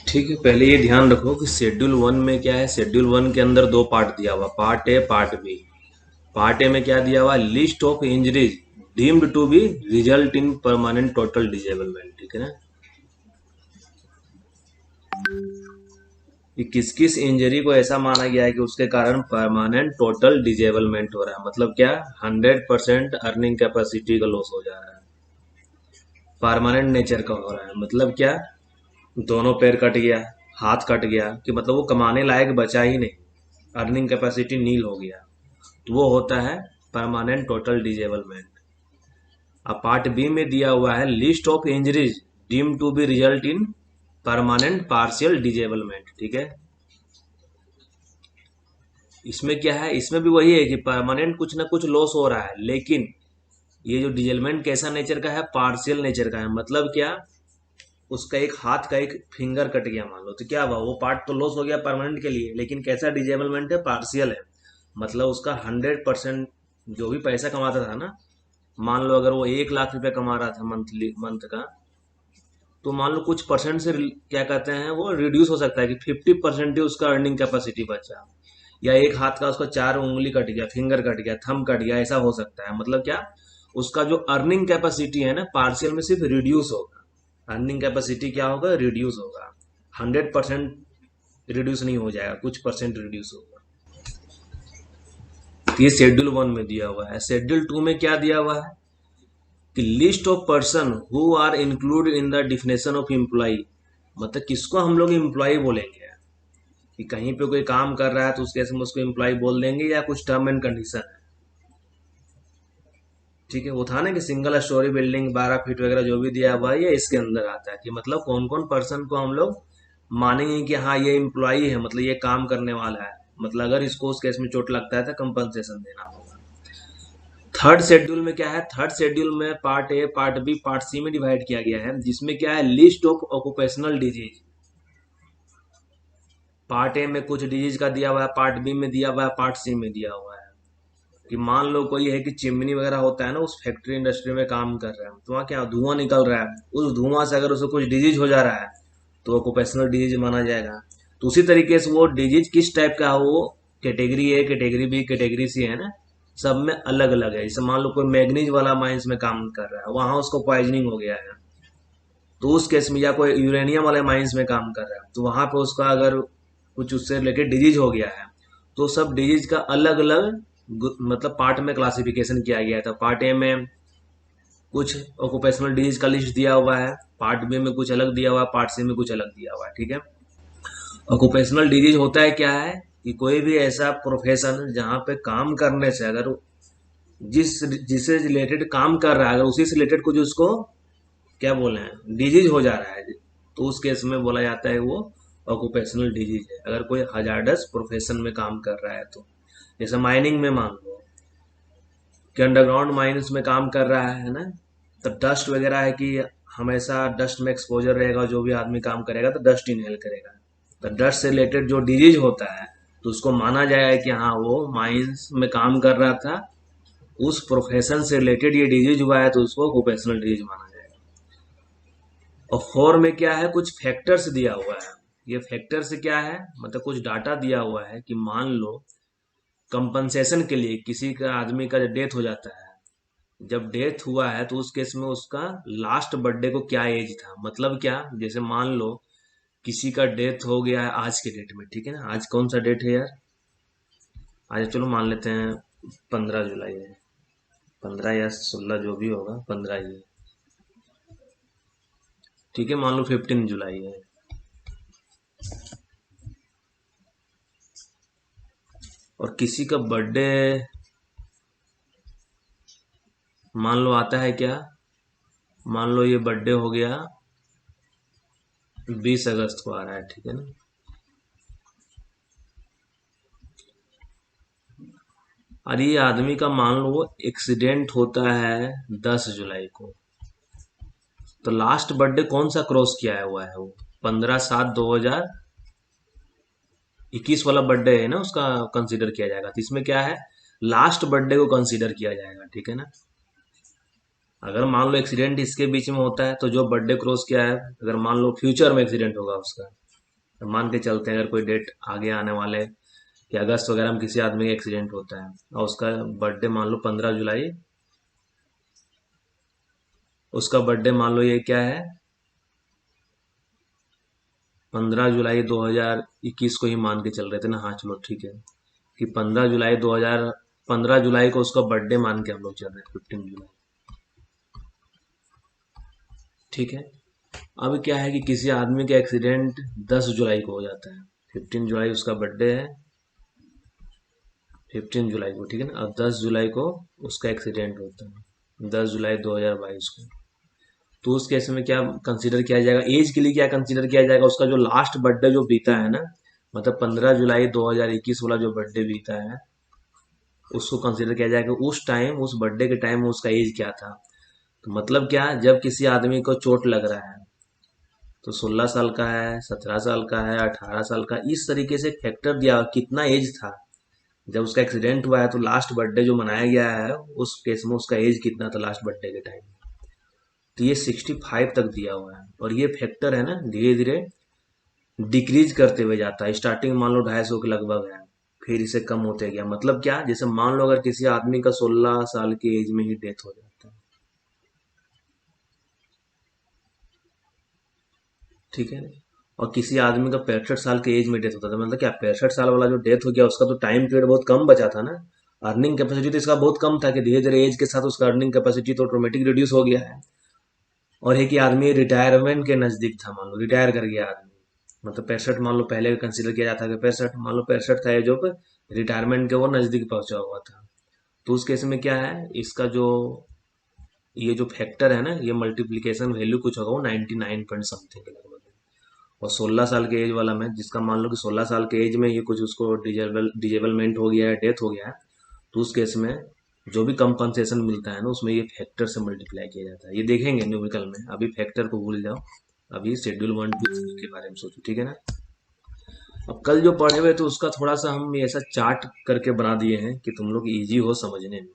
ठीक है, पहले ये ध्यान रखो कि शेड्यूल वन में क्या है। शेड्यूल वन के अंदर दो पार्ट दिया हुआ, part A part B. Part A में क्या दिया हुआ, list of injuries deemed to be result in permanent total disablement. ठीक है ना, कि किस किस इंजरी को ऐसा माना गया है कि उसके कारण परमानेंट टोटल डिजेबलमेंट हो रहा है। मतलब क्या, 100% अर्निंग कैपेसिटी का लॉस हो जा रहा है, परमानेंट नेचर का हो रहा है। मतलब क्या, दोनों पैर कट गया, हाथ कट गया, कि मतलब वो कमाने लायक बचा ही नहीं, अर्निंग कैपेसिटी नील हो गया, तो वो होता है परमानेंट टोटल डिजेबलमेंट। अब पार्ट बी में दिया हुआ है list of injuries deem to be result in permanent partial disablement. ठीक है, इसमें क्या है, इसमें भी वही है कि परमानेंट कुछ ना कुछ लॉस हो रहा है, लेकिन ये जो डिजेबलमेंट कैसा नेचर का है, पार्शियल नेचर का है। मतलब क्या, उसका एक हाथ का एक फिंगर कट गया मान लो, तो क्या हुआ, वो पार्ट तो लॉस हो गया परमानेंट के लिए, लेकिन कैसा डिजेबलमेंट है, पार्शियल है। मतलब उसका 100% जो भी पैसा कमाता था ना, मान लो अगर वो 1 लाख रुपए कमा रहा था मंथली मंथ का, तो मान लो कुछ परसेंट से क्या कहते हैं वो रिड्यूस हो सकता है कि 50% ही उसका अर्निंग कैपेसिटी बचा, या एक हाथ का उसका 4 उंगली कट गया, फिंगर कट गया, थंब कट गया, ऐसा हो सकता है। मतलब क्या, उसका जो अर्निंग कैपेसिटी है ना पार्शियल में सिर्फ रिड्यूस होगा। अर्निंग कैपेसिटी क्या होगा, रिड्यूस होगा। 100% रिड्यूस नहीं हो जाएगा, कुछ परसेंट रिड्यूस होगा। तो ये शेड्यूल वन में दिया हुआ है। शेड्यूल टू में क्या दिया हुआ है कि list of person who are include in the definition of employee. मतलब किसको हम लोग एम्प्लॉय बोलेंगे, कि कहीं पे कोई काम कर रहा है तो उसके हम उसको एम्प्लॉय बोल देंगे, या कुछ टर्म एंड कंडीशन है। ठीक है, वो था ना कि सिंगल स्टोरी बिल्डिंग 12 फीट वगैरह जो भी दिया हुआ है ये इसके अंदर आता है, कि मतलब कौन कौन पर्सन को हम लोग मानेंगे कि हाँ ये एम्प्लॉय है, मतलब ये काम करने वाला है। मतलब अगर इसको उस केस में चोट लगता है तो कंपनसेशन देना होगा। थर्ड शेड्यूल में क्या है, थर्ड शेड्यूल में part A part B part C में डिवाइड किया गया है, जिसमें क्या है, list of occupational disease. Part A में कुछ डिजीज का दिया हुआ है, पार्ट बी में दिया हुआ है, पार्ट सी में दिया हुआ है। कि मान लो कोई है कि चिमनी वगैरह होता है ना, उस फैक्ट्री इंडस्ट्री में काम कर रहा है, तो वहाँ क्या धुआं निकल रहा है, उस धुआं से अगर उसे कुछ डिजीज हो जा रहा है तो ऑक्यूपेशनल डिजीज माना जाएगा। तो उसी तरीके से वो डिजीज किस टाइप का है, वो category A category B category C है ना, सब में अलग अलग है। जैसे मान लो कोई मैग्नीज वाला माइंस में काम कर रहा है, वहां उसको पॉइजनिंग हो गया है, तो उस केस में, या कोई यूरेनियम वाले माइंस में काम कर रहा है तो वहां पे उसका अगर कुछ उससे रिलेटेड डिजीज हो गया है, तो सब डिजीज का अलग अलग मतलब पार्ट में क्लासिफिकेशन किया गया था। पार्ट ए में कुछ ऑक्यूपेशनल डिजीज का लिस्ट दिया हुआ है, पार्ट बी में कुछ अलग दिया हुआ है, पार्ट सी में कुछ अलग दिया हुआ है। ठीक है, ऑक्यूपेशनल डिजीज होता है क्या है, कि कोई भी ऐसा प्रोफेशन जहाँ पे काम करने से अगर जिस जिससे रिलेटेड काम कर रहा है, अगर उसी से रिलेटेड कुछ उसको क्या बोले हैं डिजीज हो जा रहा है, तो उस केस में बोला जाता है वो ऑक्यूपेशनल डिजीज है। अगर कोई हजार्डस प्रोफेशन में काम कर रहा है तो, जैसे माइनिंग में मान लो कि अंडरग्राउंड माइंस में काम कर रहा है ना, तो डस्ट वगैरह है कि हमेशा डस्ट में एक्सपोजर रहेगा, जो भी आदमी काम करेगा तो डस्ट इनहेल करेगा, तो डस्ट से रिलेटेड जो डिजीज होता है तो उसको माना जाएगा कि हाँ वो माइंस में काम कर रहा था, उस प्रोफेशन से रिलेटेड ये डिजीज हुआ है, तो उसको ऑक्यूपेशनल डिजीज माना जाएगा। और फोर में क्या है, कुछ फैक्टर्स दिया हुआ है। ये फैक्टर्स क्या है, मतलब कुछ डाटा दिया हुआ है कि मान लो कंपनसेशन के लिए किसी का आदमी का डेथ हो जाता है, जब डेथ हुआ है तो उस केस में उसका लास्ट बर्थडे को क्या एज था। मतलब क्या, जैसे मान लो किसी का डेथ हो गया है आज के डेट में, ठीक है ना, आज कौन सा डेट है यार, आज चलो मान लेते हैं 15 जुलाई है, 15 या 16 जो भी होगा, 15 ही है। ठीक है, मान लो 15 जुलाई है, और किसी का बर्थडे मान लो आता है क्या, मान लो ये बर्थडे हो गया 20 अगस्त को आ रहा है, ठीक है ना। और ये आदमी का मान लो एक्सीडेंट होता है 10 जुलाई को, तो लास्ट बर्थडे कौन सा क्रॉस किया हुआ है वो, 15/7/2021 वाला बर्थडे है ना, उसका कंसीडर किया जाएगा। तो इसमें क्या है, लास्ट बर्थडे को कंसीडर किया जाएगा। ठीक है ना, अगर मान लो एक्सीडेंट इसके बीच में होता है तो जो बर्थडे क्रॉस किया है, अगर मान लो फ्यूचर में एक्सीडेंट होगा उसका, मान के चलते हैं अगर कोई डेट आगे आने वाले कि अगस्त वगैरह में किसी आदमी का एक्सीडेंट होता है और उसका बर्थडे मान लो 15 जुलाई, उसका बर्थडे मान लो ये क्या है 15 जुलाई 2021 को ही मान के चल रहे थे ना। हाँ चलो ठीक है कि 15 जुलाई को उसका बर्थडे मान के हम लोग चल रहे हैं 15 जुलाई। ठीक है। अब क्या है कि किसी आदमी का एक्सीडेंट 10 जुलाई को हो जाता है, 15 जुलाई उसका बर्थडे है, 15 जुलाई को, ठीक है ना। अब 10 जुलाई को उसका एक्सीडेंट होता है, 10 जुलाई 2022 को। तो उस केस में क्या कंसीडर किया जाएगा, एज के लिए क्या कंसीडर किया जाएगा, उसका जो लास्ट बर्थडे जो बीता है ना, मतलब 15 जुलाई 2021 वाला जो बर्थडे बीता है उसको कंसीडर किया जाएगा। उस टाइम उस बर्थडे के टाइम उसका एज क्या था। तो मतलब क्या, जब किसी आदमी को चोट लग रहा है तो 16 साल का है, 17 साल का है, 18 साल का, इस तरीके से एक फैक्टर दिया कितना एज था जब उसका एक्सीडेंट हुआ है। तो लास्ट बर्थडे जो मनाया गया है उस केस में उसका एज कितना था लास्ट बर्थडे के टाइम। तो ये 65 तक दिया हुआ है और ये फैक्टर है ना धीरे धीरे डिक्रीज करते हुए जाता है। स्टार्टिंग मान लो 250 के लगभग है, फिर इसे कम होते गया। मतलब क्या, जैसे मान लो अगर किसी आदमी का 16 साल की एज में ही डेथ हो जाता है, ठीक है, और किसी आदमी का 65 साल के एज में डेथ होता था, मतलब क्या 65 साल वाला जो डेथ हो गया उसका तो टाइम पीरियड बहुत कम बचा था ना। अर्निंग कैपेसिटी तो इसका बहुत कम था कि धीरे धीरे एज के साथ उसका अर्निंग कैपेसिटी तो ऑटोमेटिक रिड्यूस हो गया है। और है कि आदमी रिटायरमेंट के नजदीक था, मान लो रिटायर कर गया आदमी, मतलब 65 मान लो पहले कंसिडर किया जाता है कि 65, मान लो 65 था एज ऑफ रिटायरमेंट के, वो नजदीक पहुंचा हुआ था। तो उस केस में क्या है, इसका जो ये जो फैक्टर है ना, ये मल्टीप्लीकेशन वैल्यू कुछ होगा वो 99 पॉइंट समथिंग के लगभग है। और 16 साल के एज वाला में जिसका मान लो कि 16 साल के एज में ये कुछ उसको डिजेबलमेंट हो गया है, डेथ हो गया है, तो उस केस में जो भी कंपनसेशन मिलता है ना उसमें ये फैक्टर से मल्टीप्लाई किया जाता है। ये देखेंगे न्यूमेरिकल में, अभी फैक्टर को भूल जाओ, अभी शेड्यूल 1 2 3 के बारे में सोचो, ठीक है ना। अब कल जो पढ़े हुए थे उसका थोड़ा सा हम ऐसा चार्ट करके बना दिए हैं कि तुम लोग इजी हो समझने में,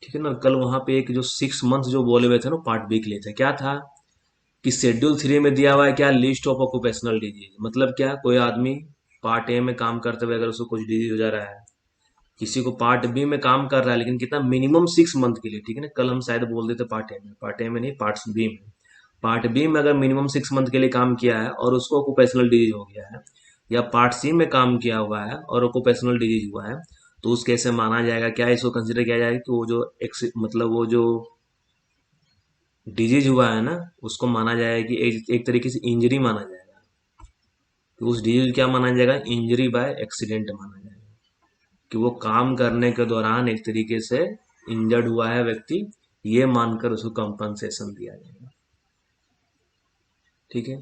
ठीक है ना। कल वहां पे एक जो 6 मंथ जो बोले हुए थे ना पार्ट बी के लिए थे, क्या था कि शेड्यूल 3 में दिया हुआ है क्या, लिस्ट ऑफ ऑक्यूपेशनल डिजीज। मतलब क्या, कोई आदमी पार्ट ए में काम करते हुए अगर उसको कुछ डिजीज हो जा रहा है, किसी को पार्ट बी में काम कर रहा है लेकिन कितना मिनिमम 6 मंथ के लिए, ठीक है ना। कल हम शायद बोल देते पार्ट ए में, पार्ट ए में नहीं, पार्ट बी में। पार्ट बी में अगर मिनिमम 6 मंथ के लिए काम किया है और उसको ऑक्यूपेशनल डिजीज हो गया है, या पार्ट सी में काम किया हुआ है और ऑक्यूपेशनल डिजीज हुआ है, तो उस केस में माना जाएगा क्या, इसको कंसिडर किया जाएगा कि वो जो मतलब वो जो डिजीज हुआ है ना उसको माना जाएगा कि एक तरीके से इंजरी माना जाएगा। तो उस डिजीज क्या माना जाएगा, इंजरी बाय एक्सीडेंट माना जाएगा, कि वो काम करने के दौरान एक तरीके से इंजर्ड हुआ है व्यक्ति, ये मानकर उसको कंपनसेशन दिया जाएगा, ठीक है।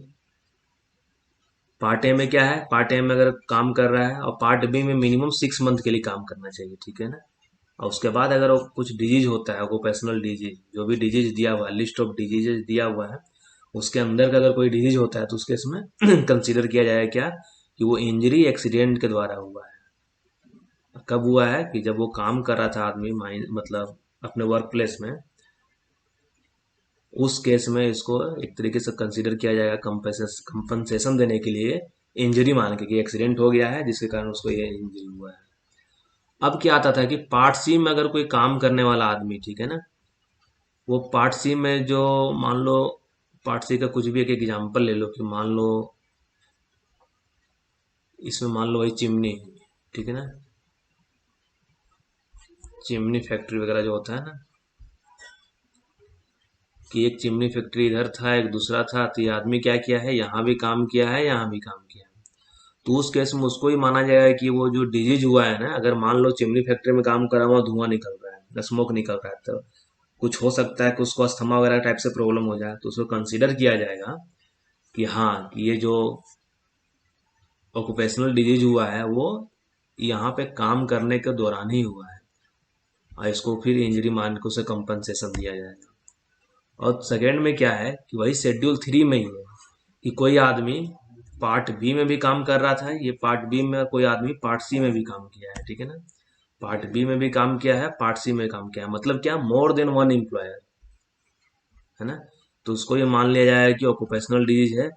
पार्ट ए में क्या है, पार्ट ए में अगर काम कर रहा है और पार्ट बी में मिनिमम 6 मंथ के लिए काम करना चाहिए, ठीक है ना। और उसके बाद अगर वो कुछ डिजीज होता है, ऑक्यूपेशनल डिजीज, जो भी डिजीज दिया हुआ है, लिस्ट ऑफ डिजीजेज दिया हुआ है, उसके अंदर का अगर कोई डिजीज होता है तो उसके इसमें कंसीडर किया जाएगा क्या, कि वो इंजरी एक्सीडेंट के द्वारा हुआ है। कब हुआ है कि जब वो काम कर रहा था आदमी मतलब अपने वर्क प्लेस में, उस केस में इसको एक तरीके से कंसीडर किया जाएगा कंपनसेशन देने के लिए, इंजरी मान के कि एक्सीडेंट हो गया है जिसके कारण उसको ये इंजरी हुआ है। अब क्या आता था कि पार्ट सी में अगर कोई काम करने वाला आदमी, ठीक है ना, वो पार्ट सी में जो मान लो, पार्ट सी का कुछ भी एक एग्जांपल ले लो कि मान लो इसमें मान लो वही चिमनी, ठीक है ना, चिमनी फैक्ट्री वगैरह जो होता है ना, कि एक चिमनी फैक्ट्री इधर था एक दूसरा था, तो ये आदमी क्या किया है, यहाँ भी काम किया है यहाँ भी काम किया है। तो उस केस में उसको ही माना जाएगा कि वो जो डिजीज हुआ है ना, अगर मान लो चिमनी फैक्ट्री में काम करा हुआ धुआं निकल रहा है, स्मोक निकल रहा है, तो कुछ हो सकता है कि उसको अस्थमा वगैरह टाइप से प्रॉब्लम हो जाए, तो उसको कंसीडर किया जाएगा कि हाँ कि ये जो ऑक्यूपेशनल डिजीज हुआ है वो यहाँ पे काम करने के दौरान ही हुआ है, और इसको फिर इंजरी मान के उसे कंपनसेशन दिया जाएगा। और सेकेंड में क्या है कि वही शेड्यूल 3 में ही है कि कोई आदमी पार्ट बी में भी काम कर रहा था, ये पार्ट बी में कोई आदमी पार्ट सी में भी काम किया है, ठीक है ना। पार्ट बी में भी काम किया है, पार्ट सी में काम किया है, मतलब क्या, मोर देन वन एम्प्लॉयर, है ना। तो उसको ये मान लिया जाएगा कि ऑक्यूपेशनल डिजीज है,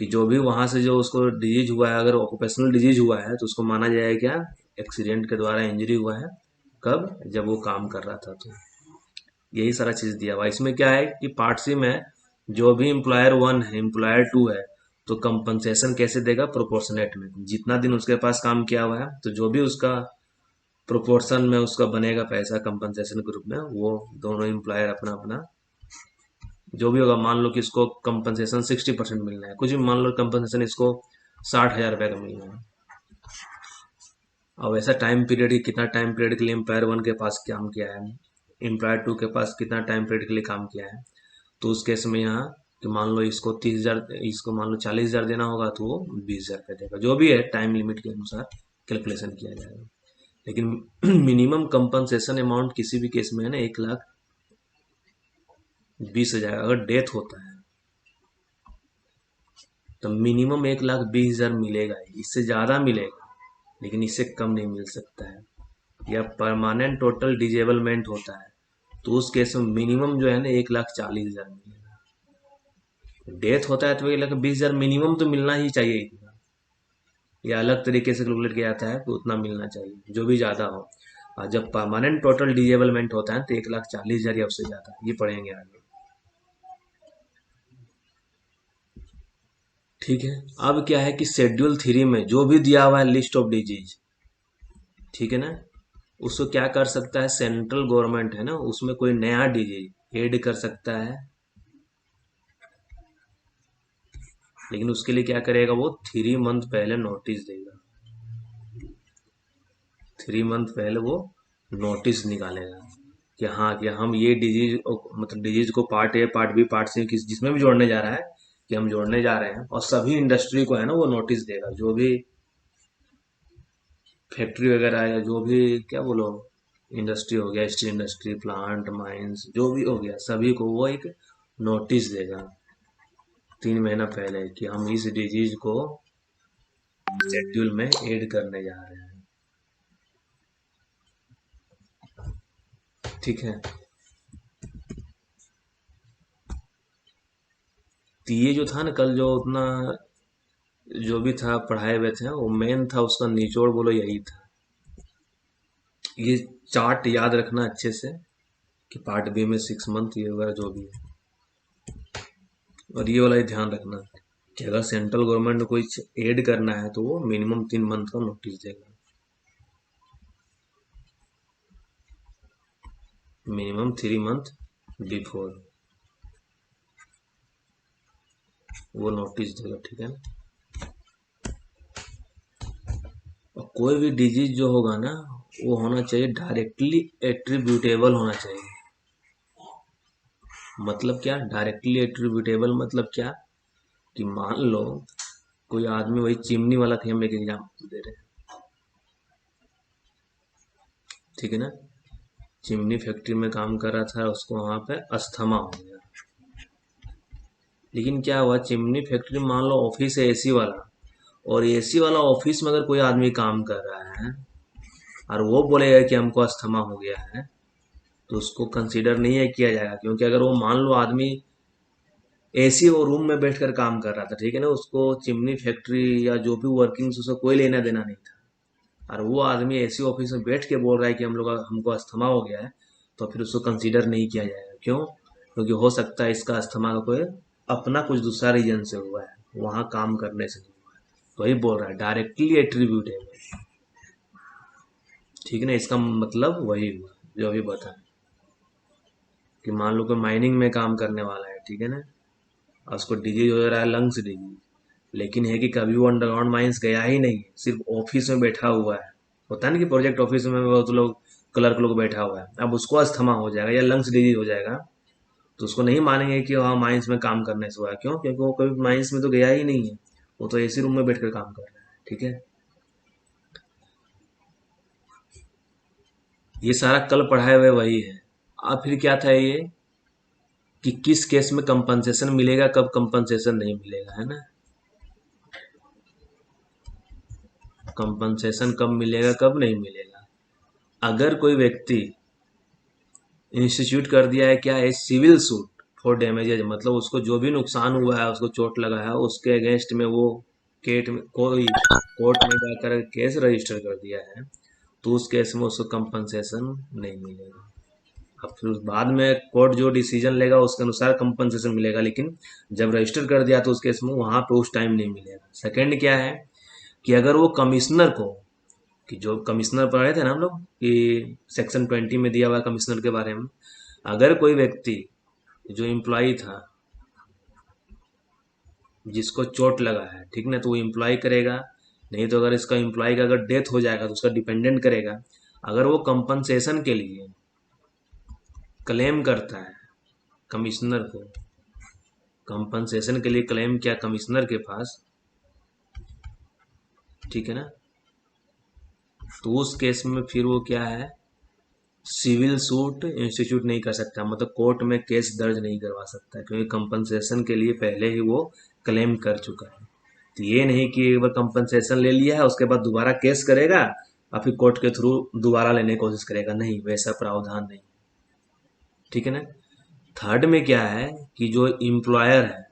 कि जो भी वहां से जो उसको डिजीज हुआ है, अगर ऑक्यूपेशनल डिजीज हुआ है तो उसको माना जाएगा क्या, एक्सीडेंट के द्वारा इंजरी हुआ है। कब, जब वो काम कर रहा था। तो यही सारा चीज दिया हुआ है। इसमें क्या है कि पार्ट सी में जो भी एम्प्लॉयर वन है, एम्प्लॉयर टू है, तो कंपनसेशन कैसे देगा, प्रोपोर्शनेट में। जितना दिन उसके पास काम किया हुआ है तो जो भी उसका प्रोपोर्शन में उसका बनेगा पैसा कंपनसेशन के रूप में, वो दोनों एम्प्लॉयर अपना अपना जो भी होगा। मान लो कि इसको कंपनसेशन 60% मिलना है, कुछ भी मान लो कंपनसेशन इसको 60,000 रुपये का मिलना है। अब ऐसा टाइम पीरियड, कितना टाइम पीरियड के लिए एम्प्लॉयर वन के पास काम किया है, एम्प्लॉयर टू के पास कितना टाइम पीरियड के लिए काम किया है। तो उस केस में यहाँ कि मान लो इसको 30,000, इसको मान लो 40,000 देना होगा तो वो 20,000 रुपये देगा। जो भी है टाइम लिमिट के अनुसार कैलकुलेशन किया जाएगा। लेकिन मिनिमम कंपनसेशन अमाउंट किसी भी केस में है ना 1,20,000। अगर डेथ होता है तो मिनिमम 1,20,000 मिलेगा ही, इससे ज़्यादा मिलेगा लेकिन इससे कम नहीं मिल सकता है। या परमानेंट टोटल डिजेबलमेंट होता है तो उस केस में मिनिमम जो है ना 1,40,000 मिलेगा। डेथ होता है तो 1,20,000 मिनिमम तो मिलना ही चाहिए इतना। या अलग तरीके से कैलकुलेट किया जाता है तो उतना मिलना चाहिए, जो भी ज़्यादा हो। और जब परमानेंट टोटल डिजेबलमेंट होता है तो 1,40,000 या उससे ज़्यादा, ये पढ़ेंगे आगे। ठीक है। अब क्या है कि शेड्यूल 3 में जो भी दिया हुआ है लिस्ट ऑफ डिजीज, ठीक है ना, उसको क्या कर सकता है सेंट्रल गवर्नमेंट है ना, उसमें कोई नया डिजीज ऐड कर सकता है। लेकिन उसके लिए क्या करेगा, वो 3 मंथ पहले नोटिस देगा। 3 मंथ पहले वो नोटिस निकालेगा कि हाँ कि हम ये डिजीज, मतलब डिजीज को part A part B part C किस जिसमें भी जोड़ने जा रहा है कि हम जोड़ने जा रहे हैं। और सभी इंडस्ट्री को है ना वो नोटिस देगा, जो भी फैक्ट्री वगैरह या जो भी क्या बोलो इंडस्ट्री हो गया, स्टील इंडस्ट्री, प्लांट, माइंस, जो भी हो गया, सभी को वो एक नोटिस देगा 3 महीना पहले कि हम इस डिजीज को शेड्यूल में ऐड करने जा रहे हैं। ठीक है। तो ये जो था ना कल जो उतना जो भी था पढ़ाए हुए थे, वो मेन था उसका निचोड़ बोलो यही था। ये चार्ट याद रखना अच्छे से कि पार्ट बी में 6 मंथ ये वगैरह जो भी है। और ये वाला ही ध्यान रखना कि अगर सेंट्रल गवर्नमेंट को कुछ ऐड करना है तो वो मिनिमम 3 मंथ का नोटिस देगा। मिनिमम 3 मंथ बिफोर वो नोटिस देगा। ठीक है ना। और कोई भी डिजीज जो होगा ना वो होना चाहिए डायरेक्टली एट्रीब्यूटेबल होना चाहिए। मतलब क्या डायरेक्टली एट्रीब्यूटेबल, मतलब क्या कि मान लो कोई आदमी, वही चिमनी वाला थे, हम एक एग्जाम्पल दे रहे हैं, ठीक है ना। चिमनी फैक्ट्री में काम कर रहा था, उसको वहां पे अस्थमा हो गया। लेकिन क्या हुआ, चिमनी फैक्ट्री मान लो ऑफिस है एसी वाला, और एसी वाला ऑफिस में अगर कोई आदमी काम कर रहा है और वो बोलेगा कि हमको अस्थमा हो गया है, तो उसको कंसीडर नहीं है किया जाएगा। क्योंकि अगर वो मान लो आदमी एसी वो रूम में बैठकर काम कर रहा था, ठीक है ना, उसको चिमनी फैक्ट्री या जो भी वर्किंग उससे कोई लेना देना नहीं था, और वो आदमी एसी ऑफिस में बैठ के बोल रहा है कि हमको अस्थमा हो गया है, तो फिर उसको कंसीडर नहीं किया जाएगा। क्यों? क्योंकि हो सकता है इसका अस्थमा का कोई अपना कुछ दूसरा रीजन से हुआ है, वहां काम करने से नहीं हुआ है। तो वही बोल रहा है डायरेक्टली एट्रीब्यूटेबल। ठीक है ना, इसका मतलब वही हुआ जो अभी बता कि मान लो कोई माइनिंग में काम करने वाला है, ठीक है ना, और उसको डिजीज हो रहा है लंग्स डिजीज, लेकिन है कि कभी वो अंडरग्राउंड माइंस गया ही नहीं है, सिर्फ ऑफिस में बैठा हुआ है। होता है ना कि प्रोजेक्ट ऑफिस में बहुत लोग, क्लर्क लोग बैठा हुआ है, अब उसको अस्थमा हो जाएगा या लंग्स डिजीज हो जाएगा, तो उसको नहीं मानेंगे कि हाँ माइंस में काम करने से हुआ है। क्यों? क्योंकि वो कभी माइंस में तो गया ही नहीं है, वो तो एसी रूम में बैठकर काम कर रहा है। ठीक है। ये सारा कल पढ़ाए हुए वही है। अब फिर क्या था ये कि किस केस में कंपनसेशन मिलेगा, कब कंपनसेशन नहीं मिलेगा, है ना। कंपनसेशन कब मिलेगा, कब नहीं मिलेगा। अगर कोई व्यक्ति इंस्टीट्यूट कर दिया है क्या है सिविल सूट फॉर डैमेजेज, मतलब उसको जो भी नुकसान हुआ है, उसको चोट लगा है, उसके अगेंस्ट में वो कोर्ट में जाकर केस रजिस्टर कर दिया है, तो उस केस में उसको कंपनसेशन नहीं मिलेगा। अब फिर बाद में कोर्ट जो डिसीजन लेगा उसके अनुसार कंपनसेशन मिलेगा, लेकिन जब रजिस्टर कर दिया तो उस केस में वहां पे उस टाइम नहीं मिलेगा। सेकंड क्या है कि अगर वो कमिश्नर को, कि जो कमिश्नर पढ़े थे ना हम लोग कि सेक्शन 20 में दिया हुआ कमिश्नर के बारे में, अगर कोई व्यक्ति जो एम्प्लॉय था जिसको चोट लगा है, ठीक ना, तो वो एम्प्लॉय करेगा, नहीं तो अगर इसका एम्प्लॉय का अगर डेथ हो जाएगा तो उसका डिपेंडेंट करेगा। अगर वो कंपनसेशन के लिए क्लेम करता है कमिश्नर को, कंपनसेशन के लिए क्लेम किया कमिश्नर के पास, ठीक है ना, तो उस केस में फिर वो क्या है, सिविल सूट इंस्टीट्यूट नहीं कर सकता, मतलब कोर्ट में केस दर्ज नहीं करवा सकता, क्योंकि कंपनसेशन के लिए पहले ही वो क्लेम कर चुका है। तो ये नहीं कि एक बार कंपनसेशन ले लिया है उसके बाद दोबारा केस करेगा और फिर कोर्ट के थ्रू दोबारा लेने की कोशिश करेगा, नहीं, वैसा प्रावधान नहीं, ठीक है ना। थर्ड में क्या है कि जो इम्प्लॉयर है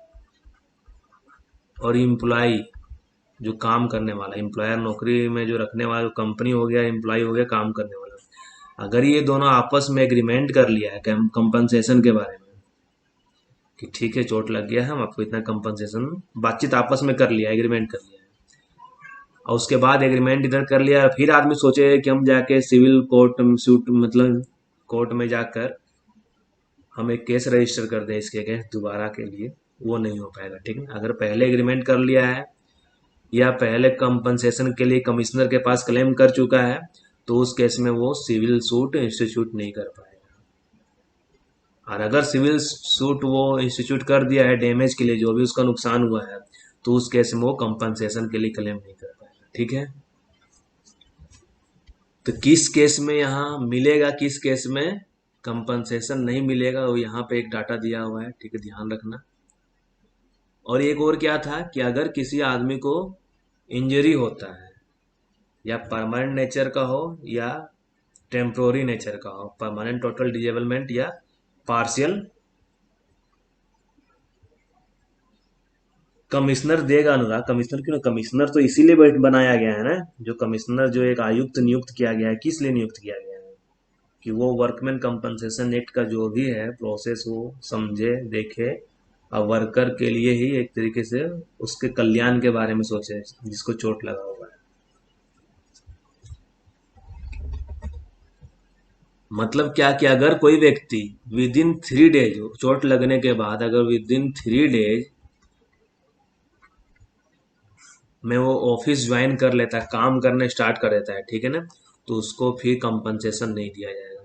और इम्प्लॉई, जो काम करने वाला, एम्प्लॉयर नौकरी में जो रखने वाला, जो कंपनी हो गया, एम्प्लॉय हो गया काम करने वाला, अगर ये दोनों आपस में एग्रीमेंट कर लिया है कंपनसेशन के बारे में कि ठीक है चोट लग गया है, हम आपको इतना कंपनसेशन, बातचीत आपस में कर लिया, एग्रीमेंट कर लिया है, और उसके बाद एग्रीमेंट इधर कर लिया, फिर आदमी सोचे कि हम जाके सिविल कोर्ट सूट, मतलब कोर्ट में जाकर हम एक केस रजिस्टर कर दें इसके अगेंस्ट दोबारा के लिए, वो नहीं हो पाएगा, ठीक है। अगर पहले एग्रीमेंट कर लिया है या पहले कंपनसेशन के लिए कमिश्नर के पास क्लेम कर चुका है, तो उस केस में वो सिविल सूट इंस्टीट्यूट नहीं कर पाएगा। और अगर सिविल सूट वो इंस्टीट्यूट कर दिया है डैमेज के लिए, जो भी उसका नुकसान हुआ है, तो उस केस में वो कंपनसेशन के लिए क्लेम नहीं कर पाएगा, ठीक है। तो किस केस में यहाँ मिलेगा, किस केस में कंपनसेशन नहीं मिलेगा, वो यहाँ पे एक डाटा दिया हुआ है, ठीक है, ध्यान रखना। और एक और क्या था कि अगर किसी आदमी को इंजरी होता है, या परमानेंट नेचर का हो या टेम्पोररी नेचर का हो, परमानेंट टोटल डिजेबलमेंट या पार्शियल, कमिश्नर देगा अनुराग, कमिश्नर क्यों, कमिश्नर तो इसीलिए बनाया गया है ना, जो कमिश्नर जो एक आयुक्त नियुक्त किया गया है, किस लिए नियुक्त किया गया है कि वो वर्कमैन कंपनसेशन एक्ट का जो भी है प्रोसेस वो समझे, देखे, और वर्कर के लिए ही एक तरीके से उसके कल्याण के बारे में सोचे जिसको चोट लगा हुआ है। मतलब क्या कि अगर कोई व्यक्ति विद इन 3 डेज, चोट लगने के बाद अगर विद इन 3 डेज में वो ऑफिस ज्वाइन कर लेता है, काम करने स्टार्ट कर देता है, ठीक है ना, तो उसको फिर कंपनसेशन नहीं दिया जाएगा।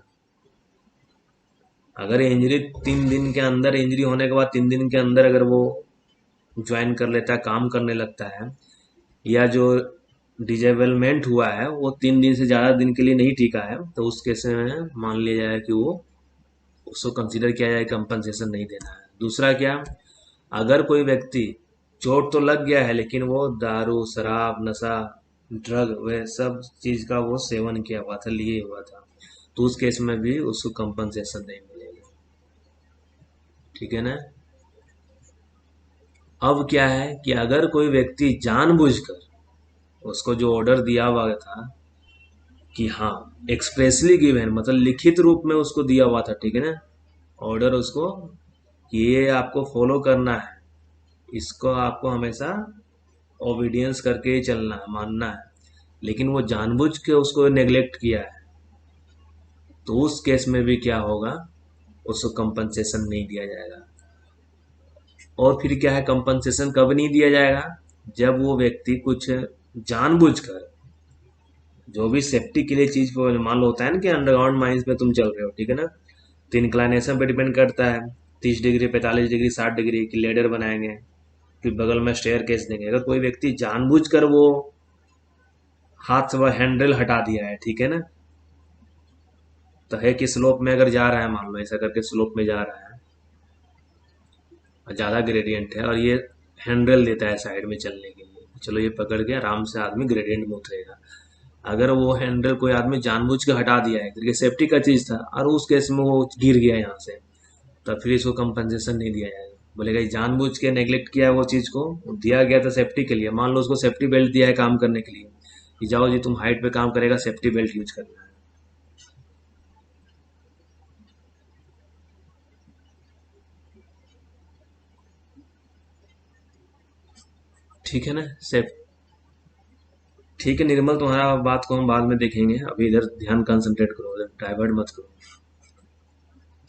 अगर इंजरी 3 दिन के अंदर, इंजरी होने के बाद 3 दिन के अंदर अगर वो ज्वाइन कर लेता है, काम करने लगता है, या जो डिजेबलमेंट हुआ है वो 3 दिन से ज़्यादा दिन के लिए नहीं टिका है, तो उस केस में मान लिया जाए कि वो, उसको कंसीडर किया जाए कंपनसेशन नहीं देना है। दूसरा क्या, अगर कोई व्यक्ति, चोट तो लग गया है लेकिन वो दारू, शराब, नशा, ड्रग, वह सब चीज का वो सेवन किया हुआ था, लिए हुआ था, तो उस केस में भी उसको कंपनसेशन नहीं मिलेगा, ठीक है ना। अब क्या है कि अगर कोई व्यक्ति जानबूझकर, उसको जो ऑर्डर दिया हुआ था कि हाँ, एक्सप्रेसली गिवन, मतलब लिखित रूप में उसको दिया हुआ था, ठीक है ना, ऑर्डर उसको कि ये आपको फॉलो करना है, इसको आपको हमेशा ओबीडियंस करके ही चलना है, मानना है, लेकिन वो जानबूझ के उसको नेग्लेक्ट किया है, तो उस केस में भी क्या होगा, उसको कंपनसेशन नहीं दिया जाएगा। और फिर क्या है, कंपनसेशन कब नहीं दिया जाएगा, जब वो व्यक्ति कुछ जानबूझकर, जो भी सेफ्टी के लिए चीज को, मान लो होता है ना कि अंडरग्राउंड माइंस में तुम चल रहे हो, ठीक है ना, तो इंक्लाइनेशन पे डिपेंड करता है, 30 डिग्री, 45 डिग्री, 60 डिग्री की लेडर बनाएंगे, फिर बगल में स्टेयर केस देंगे। अगर कोई व्यक्ति जानबूझकर वो हाथ से वह हैंडल हटा दिया है, ठीक है ना, तो है कि स्लोप में अगर जा रहा है, मान लो ऐसा करके स्लोप में जा रहा है और ज्यादा ग्रेडियंट है, और ये हैंडल देता है साइड में चलने के लिए, चलो ये पकड़ के आराम से आदमी ग्रेडियंट में उतरेगा। अगर वो हैंडल कोई आदमी जानबूझ के हटा दिया है, क्योंकि सेफ्टी का चीज था, और उस केस में वो गिर गया यहाँ से, तब फिर इसको कंपनसेशन नहीं दिया जाएगा। बोलेगा ये जानबूझ के नेग्लेक्ट किया है वो चीज़ को, दिया गया था सेफ्टी के लिए। मान लो उसको सेफ्टी बेल्ट दिया है काम करने के लिए कि जाओ जी तुम हाइट पे काम करेगा, सेफ्टी बेल्ट यूज करना है। ठीक है ना सेफ। ठीक है निर्मल, तुम्हारा बात को हम बाद में देखेंगे, अभी इधर ध्यान कंसंट्रेट करो, इधर डाइवर्ट मत करो।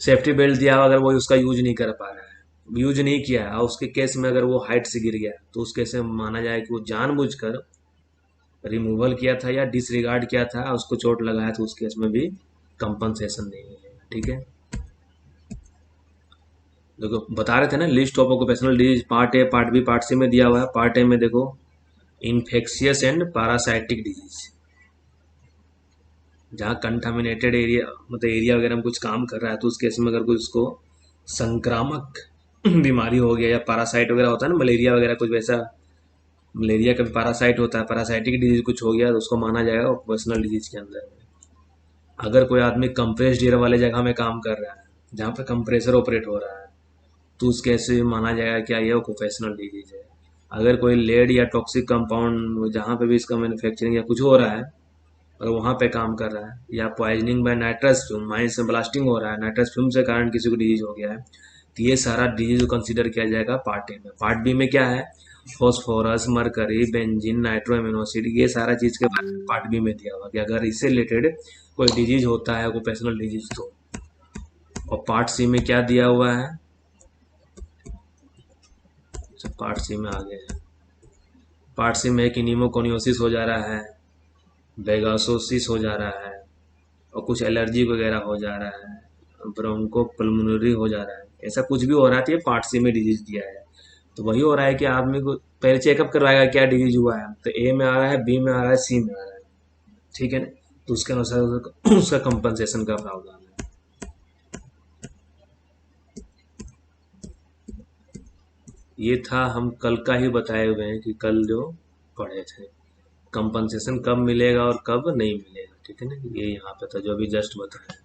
सेफ्टी बेल्ट दिया हुआ, अगर वो उसका यूज नहीं कर पा रहा है, यूज नहीं किया है, और उसके केस में अगर वो हाइट से गिर गया तो उस केस में माना जाए कि वो जानबूझकर रिमूवल किया था या डिसरिगार्ड किया था, उसको चोट लगाया, तो उस केस में भी कंपनसेशन नहीं मिलेगा। ठीक है, देखो बता रहे थे ना list of occupational disease, part A part B part C में दिया हुआ है। पार्ट ए में देखो इन्फेक्शियस एंड पैरासाइटिक डिजीज, जहाँ कंटामिनेटेड एरिया मतलब एरिया वगैरह में कुछ काम कर रहा है, तो उस केस में अगर कुछ उसको संक्रामक बीमारी हो गया या पैरासाइट वगैरह होता है ना, मलेरिया वगैरह कुछ वैसा, मलेरिया का भी पैरासाइट होता है, पैरासाइटिक डिजीज कुछ हो गया तो उसको माना जाएगा ऑक्यूपेशनल डिजीज के अंदर। अगर कोई आदमी कंप्रेस्ड एयर वाले जगह में काम कर रहा है जहाँ पे कंप्रेसर ऑपरेट हो रहा है, तो उस केस में माना जाएगा क्या ये ऑक्यूपेशनल डिजीज है। अगर कोई लेड या टॉक्सिक कंपाउंड जहाँ पे भी इसका मैन्युफैक्चरिंग या कुछ हो रहा है और वहाँ पे काम कर रहा है, या poisoning by nitrous fume, mine से ब्लास्टिंग हो रहा है, नाइट्रस फ्यूम से कारण किसी को डिजीज हो गया है, तो ये सारा डिजीज कंसिडर किया जाएगा पार्ट ए में। पार्ट बी में क्या है, फॉस्फोरस, मरकरी, बेंजीन, नाइट्रोएमिनोसिड, ये सारा चीज के बारे में पार्ट बी में दिया हुआ कि अगर इससे रिलेटेड कोई डिजीज होता है ऑक्यूपेशनल डिजीज तो। और पार्ट सी में क्या दिया हुआ है, पार्ट सी में आगे है, पार्ट सी में कि निमोकोनियोसिस हो जा रहा है, बेगासोसिस हो जा रहा है, और कुछ एलर्जी वगैरह हो जा रहा है, ब्रोंको पल्मोनरी हो जा रहा है, ऐसा कुछ भी हो रहा है तो ये पार्ट सी में डिजीज दिया है। तो वही हो रहा है कि आदमी को पहले चेकअप करवाएगा क्या डिजीज हुआ है, तो ए में आ रहा है, बी में आ रहा है, सी में आ रहा है। ठीक है ना, तो उसके अनुसार उसका कंपनसेशन का प्रावधान है। ये था हम कल का ही बताए हुए हैं कि कल जो पढ़े थे, कंपनसेशन कब मिलेगा और कब नहीं मिलेगा। ठीक है ना, ये यहाँ पे था जो अभी जस्ट बताया।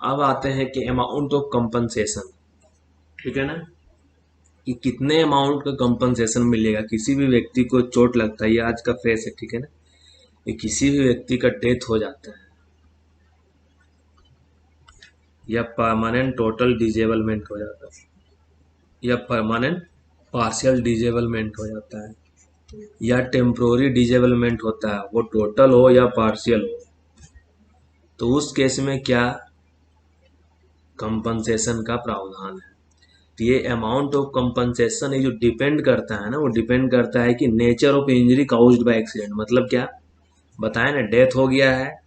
अब आते हैं कि अमाउंट ऑफ कंपनसेशन। ठीक है ना, कि कितने अमाउंट का कंपनसेशन मिलेगा किसी भी व्यक्ति को चोट लगता है, ये आज का फ्रेज है। ठीक है ना, ये किसी भी व्यक्ति का डेथ हो जाता है या परमानेंट टोटल डिजेबलमेंट हो जाता है या परमानेंट पार्शियल डिजेबलमेंट हो जाता है या टेम्पोररी डिजेबलमेंट होता है, वो टोटल हो या पार्शियल हो, तो उस केस में क्या कंपनसेशन का प्रावधान है। तो ये अमाउंट ऑफ कंपनसेशन ये जो डिपेंड करता है ना, वो डिपेंड करता है कि nature of injury caused by accident, मतलब क्या बताए ना, डेथ हो गया है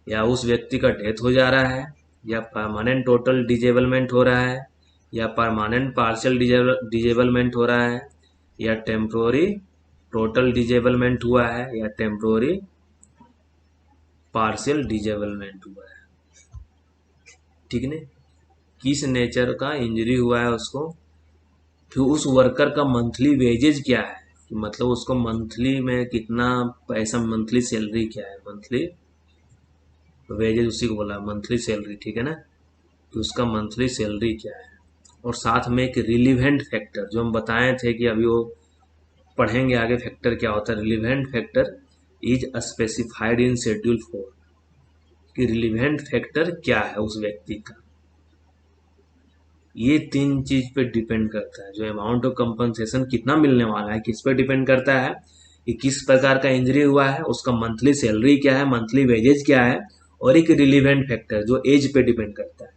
या उस व्यक्ति का डेथ हो जा रहा है या परमानेंट टोटल डिजेबलमेंट हो रहा है या परमानेंट पार्शियल डिजेबलमेंट हो रहा है या टेम्पोररी टोटल डिजेबलमेंट हुआ है या टेम्पोररी पार्शियल डिजेबलमेंट हुआ है। ठीक है, किस नेचर का इंजरी हुआ है उसको, फिर उस वर्कर का मंथली वेजेज क्या है, कि मतलब उसको मंथली में कितना पैसा, मंथली सैलरी क्या है, मंथली वेजेज उसी को बोला मंथली सैलरी। ठीक है ना, तो उसका मंथली सैलरी क्या है। और साथ में एक रिलीवेंट फैक्टर जो हम बताए थे कि अभी वो पढ़ेंगे आगे, फैक्टर क्या होता है। Relevant factor is specified in schedule 4, कि रिलीवेंट फैक्टर क्या है उस व्यक्ति का। ये तीन चीज पे डिपेंड करता है, जो अमाउंट ऑफ कंपनसेशन कितना मिलने वाला है किस पे डिपेंड करता है, कि किस प्रकार का इंजरी हुआ है, उसका मंथली सैलरी क्या है, मंथली वेजेज क्या है, और एक रिलीवेंट फैक्टर जो एज पे डिपेंड करता है।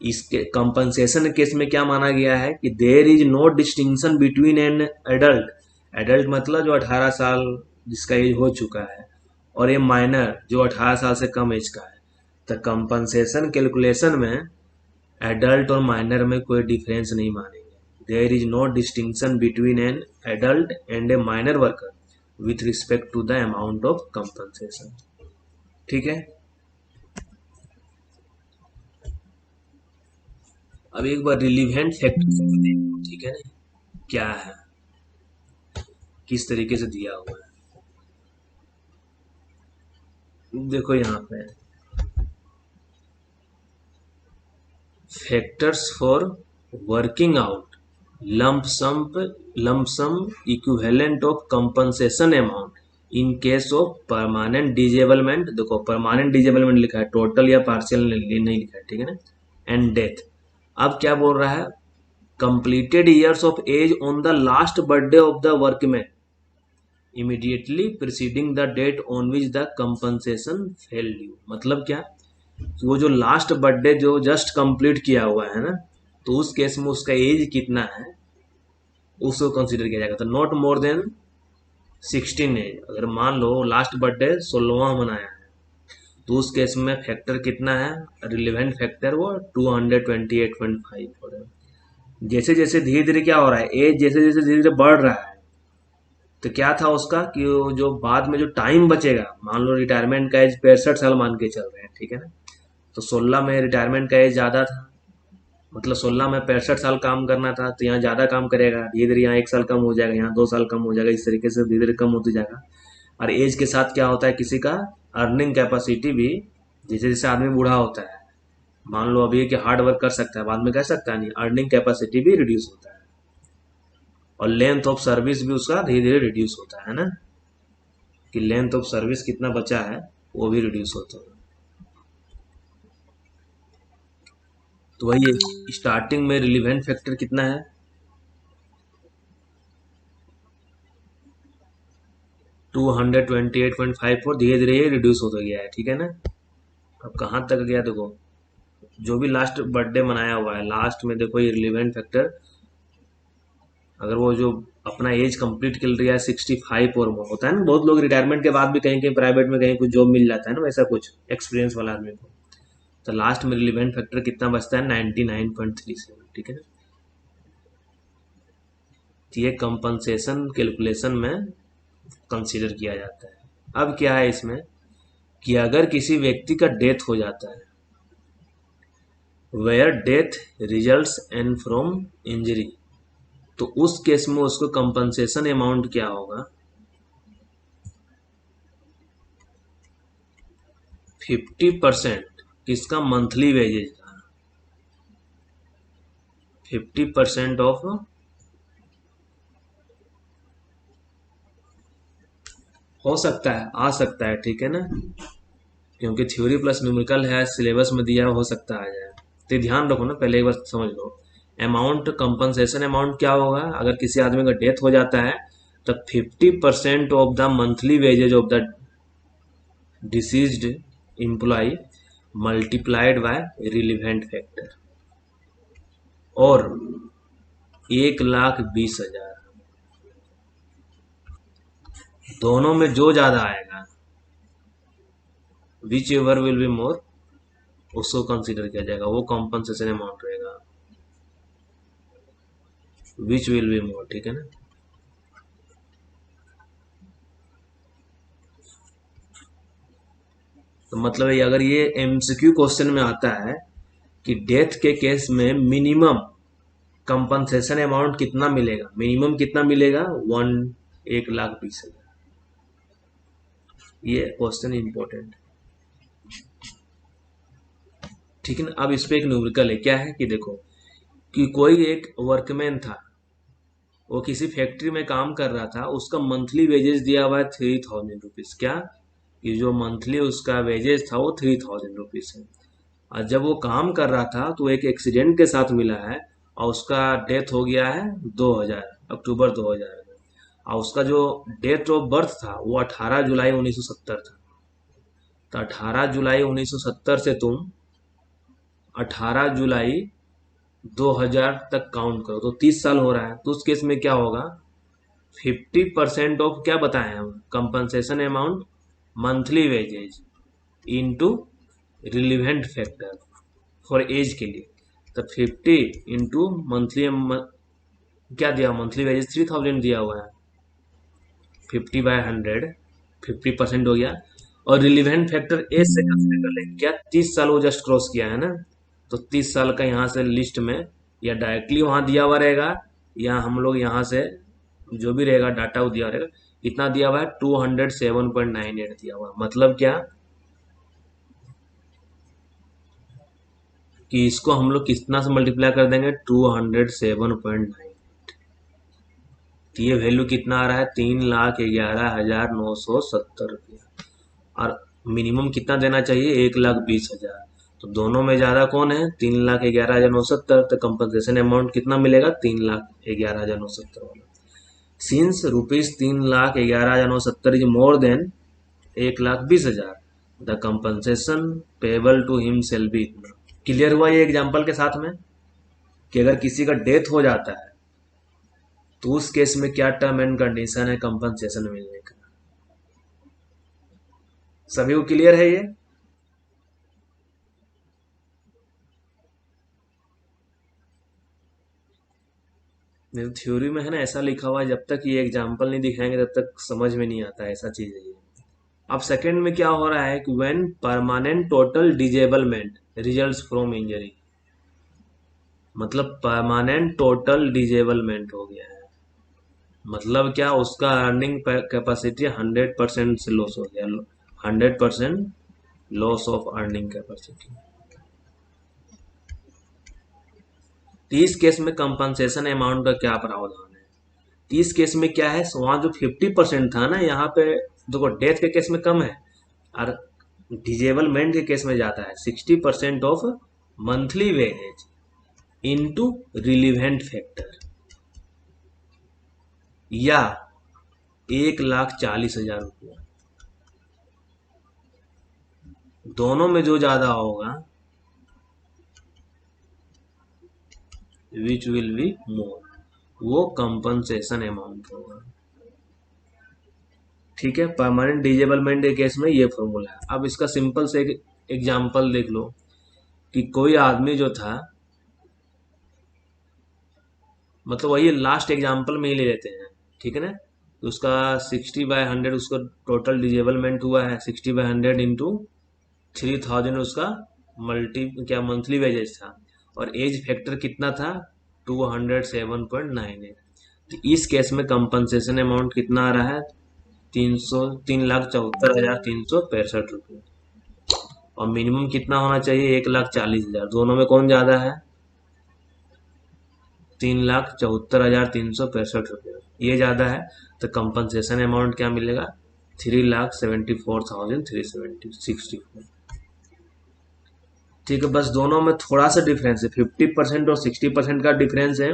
इसके कंपनसेशन केस में क्या माना गया है कि there is no distinction between an adult, adult मतलब जो 18 साल जिसका एज हो चुका है, और ये माइनर जो 18 साल से कम एज का है। तो कंपनसेशन कैलकुलेशन में एडल्ट और माइनर में कोई डिफरेंस नहीं मानेंगे। There is no distinction between an adult and a minor worker with respect to the amount of compensation. ठीक है, अब एक बार रिलीवेंट फैक्टर देखो। ठीक है ना, क्या है, किस तरीके से दिया हुआ है। देखो यहाँ पे factors for working out lump sum equivalent of compensation amount in case of permanent disablement. देखो परमानेंट डिजेबलमेंट लिखा है, टोटल या पार्शियल नहीं लिखा है, ठीक है ना। And death. अब क्या बोल रहा है, completed years of age on the last birthday of the workman immediately preceding the date on which the compensation fell due. मतलब क्या, कि वो जो लास्ट बर्थडे जो जस्ट कंप्लीट किया हुआ है ना, तो उस केस में उसका एज कितना है उसको कंसीडर किया जाएगा। तो नॉट मोर देन 16 एज। अगर मान लो लास्ट बर्थडे 16वां मनाया है, तो उस केस में फैक्टर कितना है, रिलेवेंट फैक्टर वो 228.5 हो रहा है। जैसे जैसे धीरे धीरे क्या हो रहा है, एज जैसे जैसे धीरे धीरे बढ़ रहा है, तो क्या था उसका कि वो जो बाद में जो टाइम बचेगा, मान लो रिटायरमेंट का एज 65 साल मान के चल रहे हैं, ठीक है ना। तो 16 में रिटायरमेंट का एज ज़्यादा था, मतलब 16 में 65 साल काम करना था, तो यहाँ ज़्यादा काम करेगा, धीरे धीरे यहाँ 1 साल कम हो जाएगा, यहाँ 2 साल कम हो जाएगा, इस तरीके से धीरे धीरे कम होती जाएगा। और एज के साथ क्या होता है, किसी का अर्निंग कैपेसिटी भी जैसे जैसे आदमी बूढ़ा होता है, मान लो अभी कि हार्ड वर्क कर सकता है, बाद में कह सकता है नहीं, अर्निंग कैपेसिटी भी रिड्यूस होता है। और लेंथ ऑफ सर्विस भी उसका धीरे धीरे रिड्यूस होता है ना, कि लेंथ ऑफ सर्विस कितना बचा है वो भी रिड्यूस होता है। तो वही स्टार्टिंग में रिलीवेंट फैक्टर कितना है, 228.54, धीरे धीरे ये रिड्यूस होता गया है, ठीक है ना। अब कहाँ तक गया देखो, जो भी लास्ट बर्थडे मनाया हुआ है लास्ट में, देखो ये रिलीवेंट फैक्टर, अगर वो जो अपना एज कंप्लीट कर लिया है 65 और वो होता है ना, बहुत लोग रिटायरमेंट के बाद भी कहीं कहीं प्राइवेट में कहीं कुछ जॉब मिल जाता है ना, वैसा कुछ एक्सपीरियंस वाला आदमी को, तो लास्ट में रिलीवेंट फैक्टर कितना बचता है, 99.37, ठीक है ना। तो ये कंपनसेशन कैलकुलेशन में कंसीडर किया जाता है। अब क्या है इसमें, कि अगर किसी व्यक्ति का डेथ हो जाता है, where death results and from injury, तो उस केस में उसको कंपनसेशन अमाउंट क्या होगा, 50% किसका, मंथली वेजेज का, 50% ऑफ, हो सकता है आ सकता है, ठीक है ना, क्योंकि थ्योरी प्लस न्यूमेरिकल है, सिलेबस में दिया है, हो सकता है आ जाए। तो ध्यान रखो ना, पहले एक बार समझ लो, अमाउंट कंपनसेशन अमाउंट क्या होगा, अगर किसी आदमी का डेथ हो जाता है तब 50% of the monthly wages of the deceased employee multiplied by relevant factor, और 1,20,000, दोनों में जो ज्यादा आएगा, whichever will be more, उसको कंसीडर किया जाएगा, वो कॉम्पनसेशन अमाउंट रहेगा, विच विल बी मोर, ठीक है ना। तो मतलब ये अगर ये एमसीक्यू क्वेश्चन में आता है कि डेथ के केस में मिनिमम कंपनसेशन अमाउंट कितना मिलेगा, मिनिमम कितना मिलेगा, 1,20,000, ये क्वेश्चन इंपॉर्टेंट, ठीक है ना। अब इस पे एक न्यूमेरिकल है, क्या है कि देखो, कि कोई एक वर्कमैन था, वो किसी फैक्ट्री में काम कर रहा था, उसका मंथली वेजेस दिया हुआ है 3,000 रुपीज, क्या, कि जो मंथली उसका वेजेस था वो 3,000 रुपीज है। और जब वो काम कर रहा था तो एक एक्सीडेंट के साथ मिला है, और उसका डेथ हो गया है 2000 अक्टूबर 2000 में, और उसका जो डेट ऑफ बर्थ था वो 18 जुलाई 1970 था। तो 18 जुलाई 1970 से तुम 18 जुलाई 2000 तक काउंट करो, तो 30 साल हो रहा है। तो उस केस में क्या होगा, 50% ऑफ क्या बताए हम, compensation amount monthly wages into relevant factor for age के लिए, तो 50 इंटू मंथली, क्या दिया, मंथली वेजेस 3,000 दिया हुआ है, 50/100, 50% हो गया। और रिलीवेंट फैक्टर एज से कंसिडर कर लेंगे, क्या 30 साल वो जस्ट क्रॉस किया है ना, तो 30 साल का यहाँ से लिस्ट में या डायरेक्टली वहाँ दिया हुआ रहेगा, या हम लोग यहाँ से जो भी रहेगा डाटा वो दिया रहेगा। कितना दिया हुआ है, 207.98 दिया हुआ है। मतलब क्या, कि इसको हम लोग कितना से मल्टीप्लाई कर देंगे, 207.9। तो ये वैल्यू कितना आ रहा है, 3,11,970 रुपया। और मिनिमम कितना देना चाहिए, 1,20,000। तो दोनों में ज्यादा कौन है, 3,11,970। तो कंपनसेशन अमाउंट कितना मिलेगा, 3,11,970 वाला। Since rupees 3,11,970 is more than 1,20,000, the compensation payable to him shall be इतना। क्लियर हुआ ये एग्जाम्पल के साथ में, कि अगर किसी का डेथ हो जाता है तो उस केस में क्या टर्म एंड कंडीशन है कंपनसेशन मिलने का। सभी को क्लियर है ये। थ्योरी में है ना ऐसा लिखा हुआ है, जब तक ये एग्जाम्पल नहीं दिखाएंगे तब तक समझ में नहीं आता, ऐसा चीज है ये। अब सेकंड में क्या हो रहा है कि when permanent total disablement results from injury, मतलब परमानेंट टोटल डिजेबलमेंट हो गया है, मतलब क्या, उसका अर्निंग कैपेसिटी 100% से लॉस हो गया, 100% लॉस ऑफ अर्निंग कैपेसिटी। तो इस केस में कंपनसेशन अमाउंट का क्या प्रावधान है। तो इस केस में क्या है, वहां जो 50% था ना, यहाँ पे देखो डेथ के केस में कम है और डिजेबलमेंट के केस में जाता है 60% of monthly wages into relevant factor, या 1,40,000 रुपया। दोनों में जो ज्यादा होगा विच विल बी मोर, वो कंपनसेशन अमाउंट होगा। ठीक है, परमानेंट डिजेबलमेंट के केस में ये फॉर्मूला है। अब इसका सिंपल से एक एग्जांपल देख लो कि कोई आदमी जो था, मतलब वही लास्ट एग्जांपल में ही ले लेते हैं, ठीक है ना। तो उसका 60/100 उसका टोटल डिजेबलमेंट हुआ है, 60/100 इंटू 3,000 उसका मल्टी क्या मंथली वेजेस था, और एज फैक्टर कितना था, 207.98। तो इस केस में कंपनसेशन अमाउंट कितना आ रहा है, 3,74,365 रुपये। और मिनिमम कितना होना चाहिए, 1,40,000। दोनों में कौन ज्यादा है, 3,74,365 रुपये, ये ज्यादा है। तो कंपनसेशन अमाउंट क्या मिलेगा, 3,74,360। ठीक है, बस दोनों में थोड़ा सा डिफरेंस है, 50% और 60% का डिफरेंस है।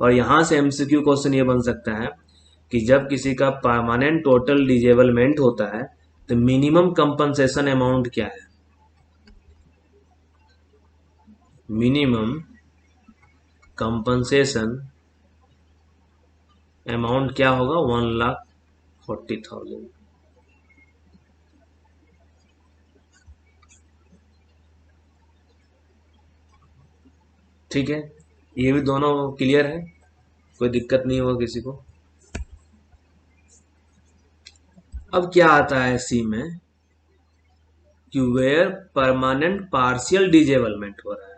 और यहां से एमसीक्यू क्वेश्चन ये बन सकता है कि जब किसी का परमानेंट टोटल डिजेबलमेंट होता है तो मिनिमम कंपनसेशन अमाउंट क्या है, मिनिमम कंपनसेशन अमाउंट क्या होगा, 1,40,000। ठीक है, ये भी दोनों क्लियर है, कोई दिक्कत नहीं होगा किसी को। अब क्या आता है सी में कि वेयर परमानेंट पार्शियल डिजेबलमेंट हो रहा है।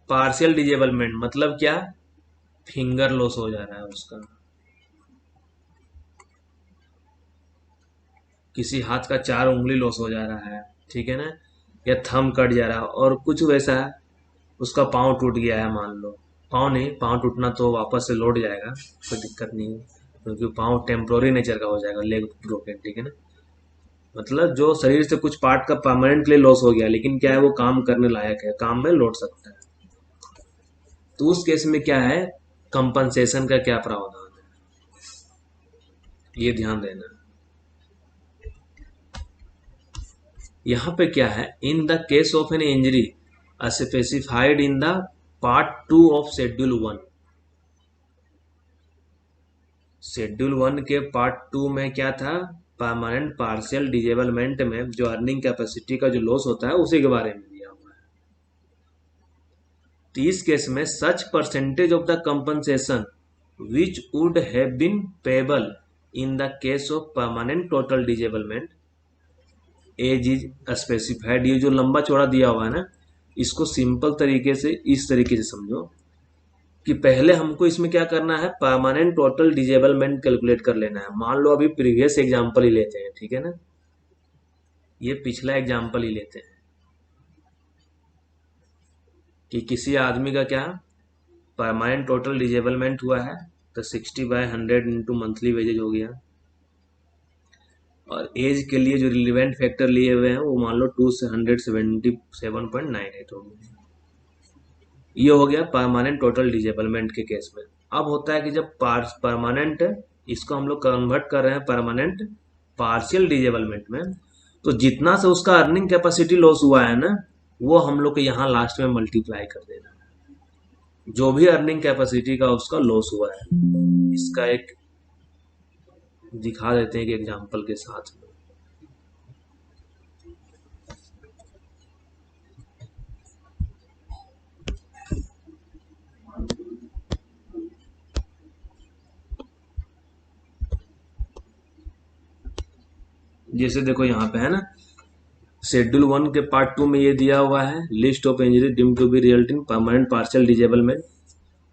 पार्शियल डिजेबलमेंट मतलब क्या, फिंगर लॉस हो जा रहा है उसका, किसी हाथ का 4 उंगली लॉस हो जा रहा है, ठीक है ना, या थंब कट जा रहा है, और कुछ वैसा है, उसका पाँव टूट गया है मान लो। पाँव नहीं, पाँव टूटना तो वापस से लौट जाएगा, कोई दिक्कत नहीं है, क्योंकि पाँव टेम्पोररी नेचर का हो जाएगा, लेग ब्रोकन, ठीक है ना। मतलब जो शरीर से कुछ पार्ट का परमानेंटली लॉस हो गया, लेकिन क्या है वो काम करने लायक है, काम में लौट सकता है। तो उस केस में क्या है, कंपनसेशन का क्या प्रावधान है, ये ध्यान देना। यहाँ पे क्या है, इन the case of an injury specified in the part 2 of schedule 1। Schedule 1 के पार्ट 2 में क्या था, परमानेंट पार्शियल डिजेबलमेंट में जो अर्निंग कैपेसिटी का जो लॉस होता है उसी के बारे में दिया हुआ है। तो इस केस में such percentage of the compensation which would have been payable in the case of permanent total disablement as is specified. ये जो लंबा चौड़ा दिया हुआ है ना, इसको सिंपल तरीके से इस तरीके से समझो कि पहले हमको इसमें क्या करना है, परमानेंट टोटल डिजेबलमेंट कैलकुलेट कर लेना है। मान लो अभी प्रीवियस एग्जांपल ही लेते हैं, ठीक है ना, ये पिछला एग्जांपल ही लेते हैं। कि किसी आदमी का क्या परमानेंट टोटल डिजेबलमेंट हुआ है, तो 60/100 इंटू मंथली वेजेज हो गया। और एज के लिए जो रिलीवेंट फैक्टर लिए हुए हैं वो मान लो 277.98 हो गया। ये हो गया परमानेंट टोटल डिजेबलमेंट के केस में। अब होता है कि जब परमानेंट, इसको हम लोग कन्वर्ट कर रहे हैं परमानेंट पार्शियल डिजेबलमेंट में, तो जितना से उसका अर्निंग कैपेसिटी लॉस हुआ है ना, वो हम लोग को यहाँ लास्ट में मल्टीप्लाई कर देना है, जो भी अर्निंग कैपेसिटी का उसका लॉस हुआ है। इसका एक दिखा देते हैं कि एग्जांपल के साथ में। जैसे देखो यहाँ पे है ना, शेड्यूल 1 के पार्ट 2 में ये दिया हुआ है, list of injury deem to be result in permanent partial disablement.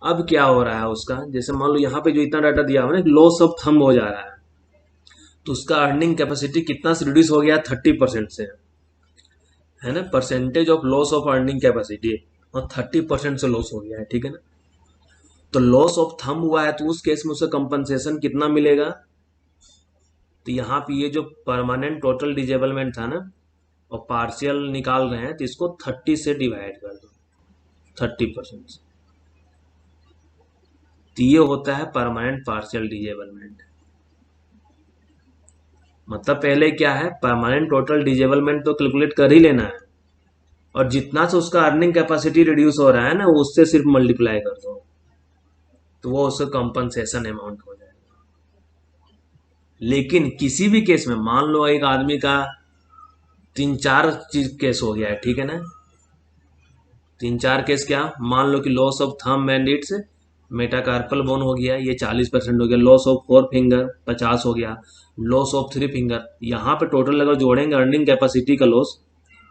अब क्या हो रहा है उसका, जैसे मान लो यहाँ पे जो इतना डाटा दिया हुआ है ना, लॉस ऑफ थंब हो जा रहा है, तो उसका अर्निंग कैपेसिटी कितना से रिड्यूस हो गया, 30% से, है ना। Percentage of loss of earning capacity, और 30% से लॉस हो गया है, ठीक है ना। तो लॉस ऑफ थंब हुआ है, तो उस केस में उसे कंपनसेशन कितना मिलेगा। तो यहाँ पे ये जो परमानेंट टोटल डिजेबलमेंट था ना, और पार्शियल निकाल रहे हैं, तो इसको 30 से डिवाइड कर दो, 30% से। तो ये होता है परमानेंट पार्शियल डिजेबलमेंट। मतलब पहले क्या है, परमानेंट टोटल डिजेबलमेंट तो कैलकुलेट कर ही लेना है, और जितना से उसका अर्निंग कैपेसिटी रिड्यूस हो रहा है ना, उससे सिर्फ मल्टीप्लाई कर दो, तो वो उसका कंपनसेशन अमाउंट हो जाएगा। लेकिन किसी भी केस में मान लो एक आदमी का 3-4 चीज केस हो गया है, ठीक है ना। 3-4 केस क्या, मान लो कि loss of thumb and it's metacarpal bone हो गया, ये 40% हो गया। लॉस ऑफ 4 फिंगर 50 हो गया। लॉस ऑफ 3 फिंगर, यहाँ पे टोटल अगर जोड़ेंगे अर्निंग कैपेसिटी का लॉस,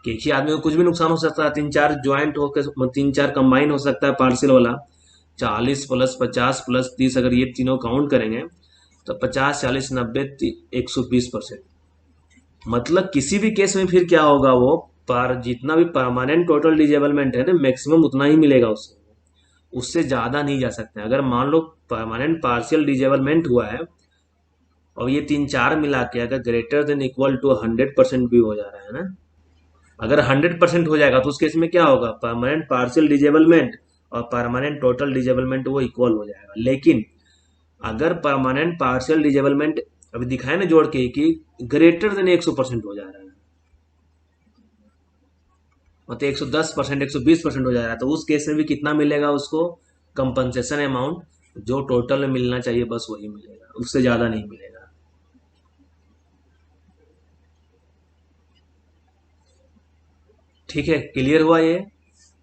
कि एक ही आदमी को कुछ भी नुकसान हो सकता है, 3-4 ज्वाइंट होकर 3-4 कंबाइन हो सकता है पार्शियल वाला। 40 + 50 + 30, अगर ये तीनों काउंट करेंगे तो 50, 40, 90, 120%। मतलब किसी भी केस में फिर क्या होगा, वो पर जितना भी परमानेंट टोटल डिजेबलमेंट है ना, मैक्सिमम उतना ही मिलेगा उससे, उससे ज्यादा नहीं जा सकते। अगर मान लो परमानेंट पार्शियल डिजेबलमेंट हुआ है, और ये 3-4 मिला के अगर ग्रेटर देन इक्वल टू 100% भी हो जा रहा है ना, अगर 100% हो जाएगा, तो उस केस में क्या होगा, परमानेंट पार्शियल डिजेबलमेंट और परमानेंट टोटल डिजेबलमेंट वो इक्वल हो जाएगा। लेकिन अगर परमानेंट पार्शियल डिजेबलमेंट अभी दिखाए ना जोड़ के कि ग्रेटर देन 100% हो जा रहा है, मतलब 110%, 120% हो जा रहा है, तो उस केस में भी कितना मिलेगा उसको, कंपनसेशन अमाउंट जो टोटल में मिलना चाहिए बस वही मिलेगा, उससे ज्यादा नहीं मिलेगा। ठीक है, क्लियर हुआ ये।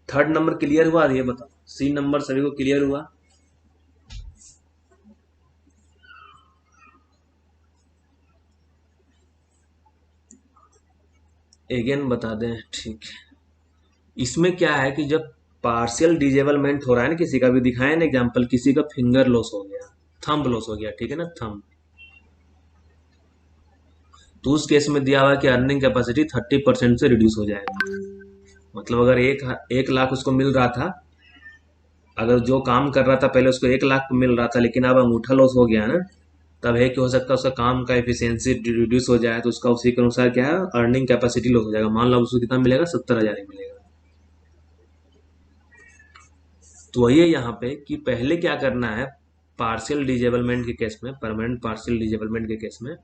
थर्ड नंबर क्लियर हुआ, ये बताओ सी नंबर सभी को क्लियर हुआ। अगेन बता दें, ठीक है। इसमें क्या है कि जब पार्शियल डिजेबलमेंट हो रहा है ना, किसी का भी दिखाया ना एग्जांपल, किसी का फिंगर लॉस हो गया, थंब लॉस हो गया, ठीक है ना, थंब, तो उस केस में दिया हुआ है कि अर्निंग कैपेसिटी 30% से रिड्यूस हो जाएगा। मतलब अगर 1 लाख उसको मिल रहा था, अगर जो काम कर रहा था पहले उसको 1 लाख मिल रहा था, लेकिन अब अंगूठा लॉस हो गया ना, तब है कि हो सकता है उसका काम का एफिशिएंसी रिड्यूस हो जाए, तो उसका उसी के अनुसार क्या है, अर्निंग कैपेसिटी लॉस हो जाएगा। मान लो उसको कितना मिलेगा, 70,000 ही मिलेगा। तो वही है यहाँ पे कि पहले क्या करना है, पार्शियल डिजेबलमेंट के केस में, परमानेंट पार्शियल डिजेबलमेंट के केस में,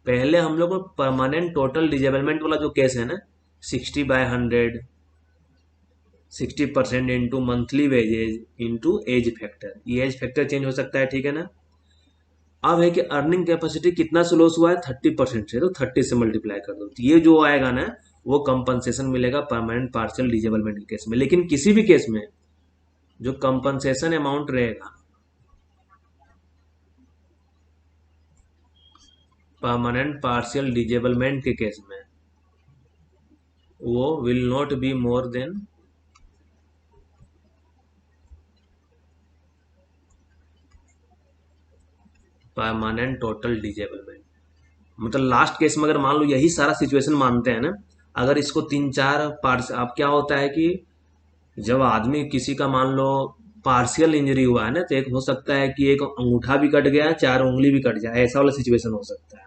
पहले हम लोग को परमानेंट टोटल डिजेबलमेंट वाला जो केस है ना, 60/100, 60% into monthly wages into age factor, ये एज फैक्टर चेंज हो सकता है, ठीक है ना। अब है कि अर्निंग कैपेसिटी कितना से लॉस हुआ है, 30% से, तो 30 से मल्टीप्लाई कर दो, तो ये जो आएगा ना, वो कंपनसेशन मिलेगा परमानेंट पार्शियल डिजेबलमेंट के केस में। लेकिन किसी भी केस में जो कंपनसेशन अमाउंट रहेगा परमानेंट पार्शियल डिजेबलमेंट के केस में, वो will not be more than permanent total disablement. मतलब लास्ट केस में अगर मान लो यही सारा सिचुएशन मानते हैं ना, अगर इसको 3-4 पार्ट, अब क्या होता है कि जब आदमी किसी का मान लो पार्शियल इंजरी हुआ है ना, तो एक हो सकता है कि एक अंगूठा भी कट गया, चार उंगली भी कट जाए, ऐसा वाला सिचुएशन हो सकता है।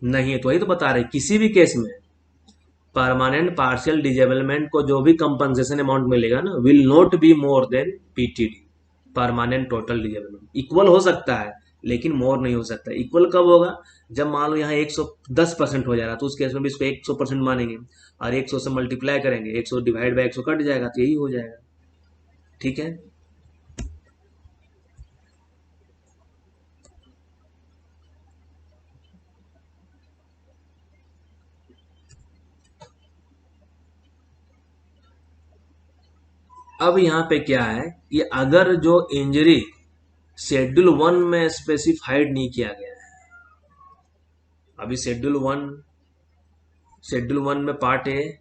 नहीं तो वही तो बता रहे, किसी भी केस में परमानेंट पार्शियल डिजेबलमेंट को जो भी कंपनसेशन अमाउंट मिलेगा ना, will not be more than PTD, permanent total disablement. Equal हो सकता है लेकिन मोर नहीं हो सकता। इक्वल कब होगा? जब मान लो यहाँ 110% हो जा रहा है, तो उस केस में भी इसको 100% मानेंगे, और 100 से मल्टीप्लाई करेंगे, 100 डिवाइड बाई 100 कट जाएगा, तो यही हो जाएगा। ठीक है। अब यहाँ पे क्या है कि अगर जो इंजरी शेड्यूल 1 में स्पेसिफाइड नहीं किया गया है, अभी शेड्यूल वन में पार्ट ए,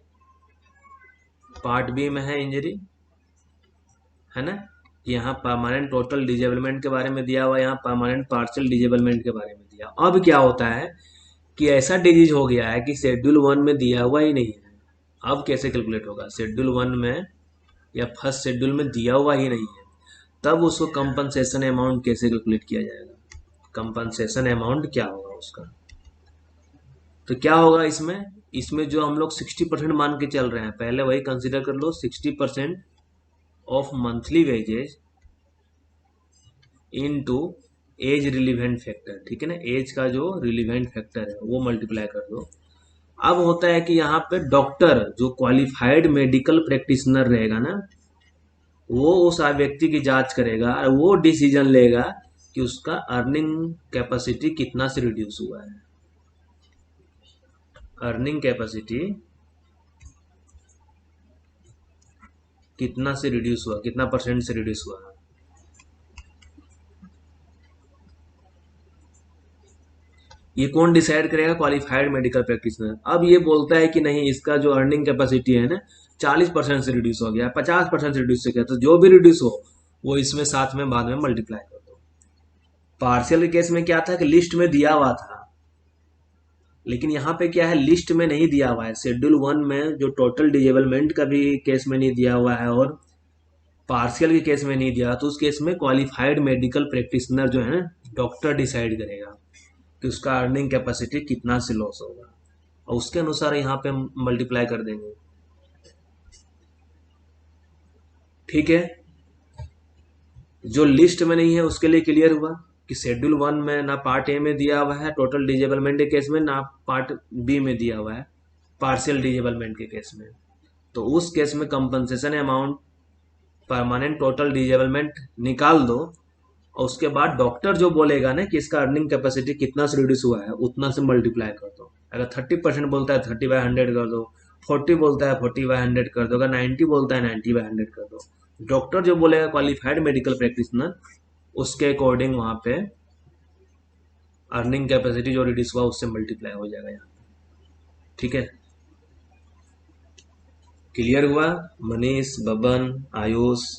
पार्ट बी में है इंजरी, है ना। यहाँ परमानेंट टोटल डिजेबलमेंट के बारे में दिया हुआ, यहाँ परमानेंट पार्शियल डिजेबलमेंट के बारे में दिया। अब क्या होता है कि ऐसा डिजीज हो गया है कि शेड्यूल 1 में दिया हुआ ही नहीं है। अब कैसे कैलकुलेट होगा? शेड्यूल 1 में या फर्स्ट शेड्यूल में दिया हुआ ही नहीं है, तब उसको कंपनसेशन अमाउंट कैसे कैलकुलेट किया जाएगा? कंपनसेशन अमाउंट क्या होगा उसका? तो क्या होगा इसमें? इसमें जो हम लोग 60% मान के चल रहे हैं, पहले वही कंसिडर कर लो, 60% of monthly wages into age relevant factor. ठीक है ना, एज का जो रिलीवेंट फैक्टर है वो मल्टीप्लाई कर दो। अब होता है कि यहाँ पे डॉक्टर जो क्वालिफाइड मेडिकल प्रैक्टिशनर रहेगा ना, वो उस व्यक्ति की जांच करेगा और वो डिसीजन लेगा कि उसका अर्निंग कैपेसिटी कितना से रिड्यूस हुआ है। अर्निंग कैपेसिटी कितना से रिड्यूस हुआ, कितना परसेंट से रिड्यूस हुआ। ये कौन डिसाइड करेगा? Qualified medical practitioner. अब ये बोलता है कि नहीं, इसका जो अर्निंग कैपेसिटी है ना, 40% से रिड्यूस हो गया, 50% से रिड्यूस हो गया, तो जो भी रिड्यूस हो वो इसमें साथ में बाद में मल्टीप्लाई कर दो। पार्शियल के केस में क्या था कि लिस्ट में दिया हुआ था, लेकिन यहाँ पे क्या है, लिस्ट में नहीं दिया हुआ है। शेड्यूल 1 में जो टोटल डिजेबलमेंट का भी केस में नहीं दिया हुआ है और पार्शियल के केस में नहीं दिया, तो उस केस में क्वालिफाइड मेडिकल प्रैक्टिशनर जो है ना, डॉक्टर डिसाइड करेगा कि उसका अर्निंग कैपेसिटी कितना से लॉस होगा, और उसके अनुसार यहाँ पे मल्टीप्लाई कर देंगे। ठीक है। जो लिस्ट में नहीं है उसके लिए क्लियर हुआ कि शेड्यूल 1 में ना पार्ट ए में दिया हुआ है टोटल डिजेबलमेंट के केस में, ना पार्ट बी में दिया हुआ है पार्शियल डिजेबलमेंट के केस में। तो उस केस में कंपनसेशन अमाउंट परमानेंट टोटल डिजेबलमेंट निकाल दो, और उसके बाद डॉक्टर जो बोलेगा ना कि इसका अर्निंग कैपेसिटी कितना से रिड्यूस हुआ है, उतना से मल्टीप्लाई कर दो। अगर 30% बोलता है 30/100 कर दो, 40 बोलता है 40/100 कर दो, अगर 90 बोलता है 90/100 कर दो। डॉक्टर जो बोलेगा क्वालिफाइड मेडिकल प्रैक्टिशनर, उसके अकॉर्डिंग वहां पे अर्निंग कैपेसिटी जो रिड्यूस हुआ उससे मल्टीप्लाई हो जाएगा यहाँ। ठीक है, क्लियर हुआ? मनीष, बबन, आयुष।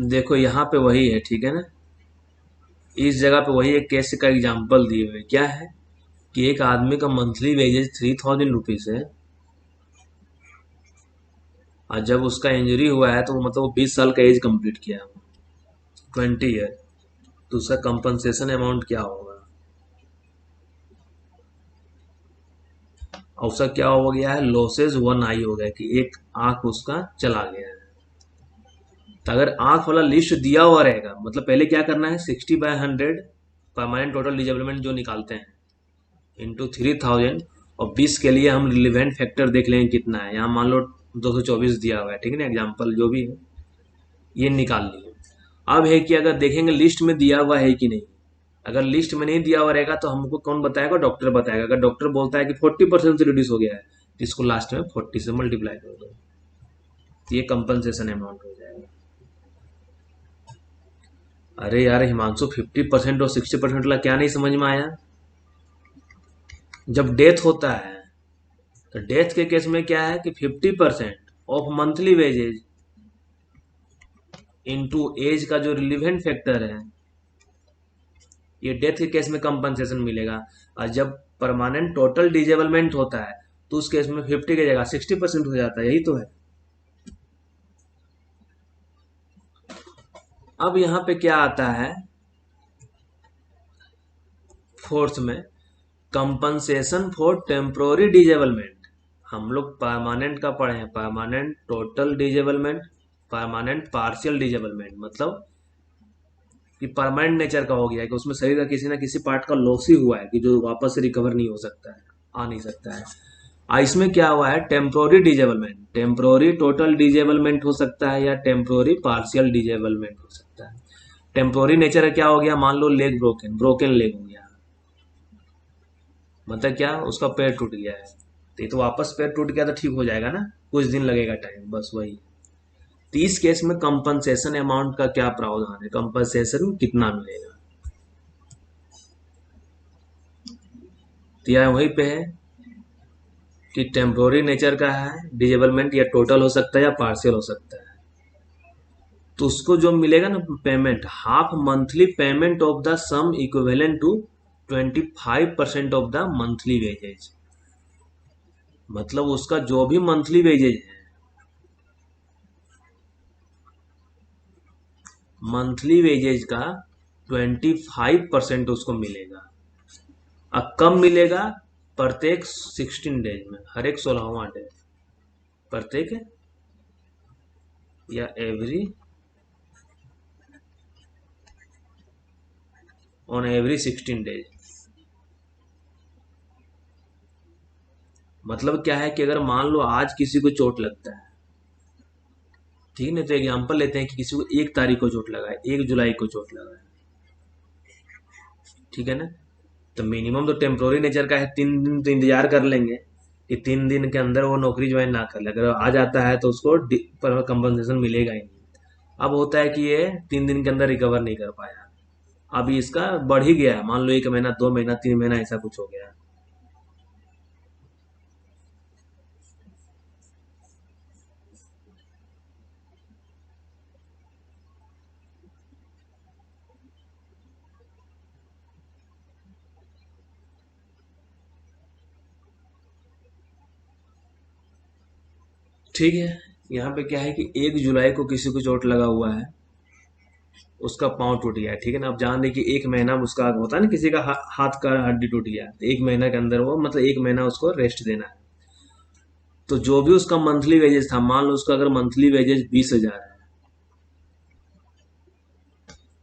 देखो यहाँ पे वही है, ठीक है ना, इस जगह पे वही एक केस का एग्जांपल दिए हुए। क्या है कि एक आदमी का मंथली वेजेस 3000 रुपीज है, और जब उसका इंजरी हुआ है तो मतलब वो 20 साल का एज कंप्लीट किया है, 20 ईयर, तो उसका कंपनसेशन अमाउंट क्या होगा? और उसका क्या हो गया है? लॉसेज 1 आई हो गया कि एक आंख उसका चला गया है। तो अगर आंख वाला लिस्ट दिया हुआ रहेगा, मतलब पहले क्या करना है, 60/100 परमानेंट टोटल डिजेबलमेंट जो निकालते हैं इंटू 3000, और 20 के लिए हम रिलेवेंट फैक्टर देख लेंगे कितना है। यहाँ मान लो 224 दिया हुआ है, ठीक है ना, एग्जाम्पल जो भी है ये निकाल लिए। अब है कि अगर देखेंगे लिस्ट में दिया हुआ है कि नहीं। अगर लिस्ट में नहीं दिया हुआ रहेगा तो हमको कौन बताएगा? डॉक्टर बताएगा। अगर डॉक्टर बोलता है कि 40% से रिड्यूस हो गया है, तो इसको लास्ट में 40 से मल्टीप्लाई कर दो, तो ये कंपनसेशन अमाउंट हो जाएगा। अरे यार हिमांशु, 50% और 60% वाला क्या नहीं समझ में आया? जब डेथ होता है तो डेथ के केस में क्या है कि 50% of monthly wages into age का जो रिलीवेंट फैक्टर है, ये डेथ के केस में कंपनसेशन मिलेगा। और जब परमानेंट टोटल डिजेबलमेंट होता है तो उस केस में 50 की जगह 60% हो जाता है। यही तो है। अब यहाँ पे क्या आता है फोर्थ में, कंपनसेशन फॉर टेम्पोररी डिजेबलमेंट। हम लोग परमानेंट का पढ़े हैं, परमानेंट टोटल डिजेबलमेंट, परमानेंट पार्शियल डिजेबलमेंट। मतलब कि परमानेंट नेचर का हो गया है कि उसमें शरीर का किसी ना किसी पार्ट का लॉस ही हुआ है कि जो वापस से रिकवर नहीं हो सकता है, आ नहीं सकता है। इसमें क्या हुआ है, टेम्पोररी डिजेबलमेंट, टेम्पोररी टोटल डिजेबलमेंट हो सकता है या टेम्पोररी पार्शियल डिजेबलमेंट हो सकता है। टेम्पोररी नेचर का क्या हो गया, मान लो लेग ब्रोकन, ब्रोकन लेग हो गया, मतलब क्या, उसका पैर टूट गया है, तो ये तो वापस पैर टूट गया तो ठीक हो जाएगा ना, कुछ दिन लगेगा टाइम, बस वही। तो इस केस में कंपनसेशन अमाउंट का क्या प्रावधान है, कंपनसेशन कितना मिलेगा, तो यह वहीं पे है कि टेम्पोररी नेचर का है डिजेबलमेंट, या टोटल हो सकता है या पार्शियल हो सकता है। तो उसको जो मिलेगा ना payment, half monthly payment of the sum equivalent to 25% of the monthly wages. मतलब उसका जो भी मंथली वेजेज है, मंथली वेजेज का 25% उसको मिलेगा। अब कब मिलेगा, प्रत्येक 16 डेज में, हर एक 16वां डे, प्रत्येक या एवरी, ऑन एवरी 16 डेज। मतलब क्या है कि अगर मान लो आज किसी को चोट लगता है, ठीक है ना, तो एग्जाम्पल लेते हैं कि किसी को 1 तारीख को चोट लगा है, 1 जुलाई को चोट लगा है, ठीक है ना, तो मिनिमम तो टेम्पोररी नेचर का है, 3 दिन तो इंतजार कर लेंगे कि 3 दिन के अंदर वो नौकरी ज्वाइन ना कर ले। अगर आ जाता है तो उसको कंपनसेशन मिलेगा ही नहीं। अब होता है कि ये 3 दिन के अंदर रिकवर नहीं कर पाया, अभी इसका बढ़ ही गया है, मान लो 1 महीना, 2 महीना, 3 महीना ऐसा कुछ हो गया। ठीक है, यहाँ पे क्या है कि 1 जुलाई को किसी को चोट लगा हुआ है, उसका पाँव टूट गया है, ठीक है ना। अब जान रहे कि 1 महीना उसका होता है ना, किसी का हाथ का हड्डी टूट गया तो 1 महीना के अंदर वो, मतलब 1 महीना उसको रेस्ट देना है। तो जो भी उसका मंथली वेजेस था, मान लो उसका अगर मंथली वेजेस 20,000 है,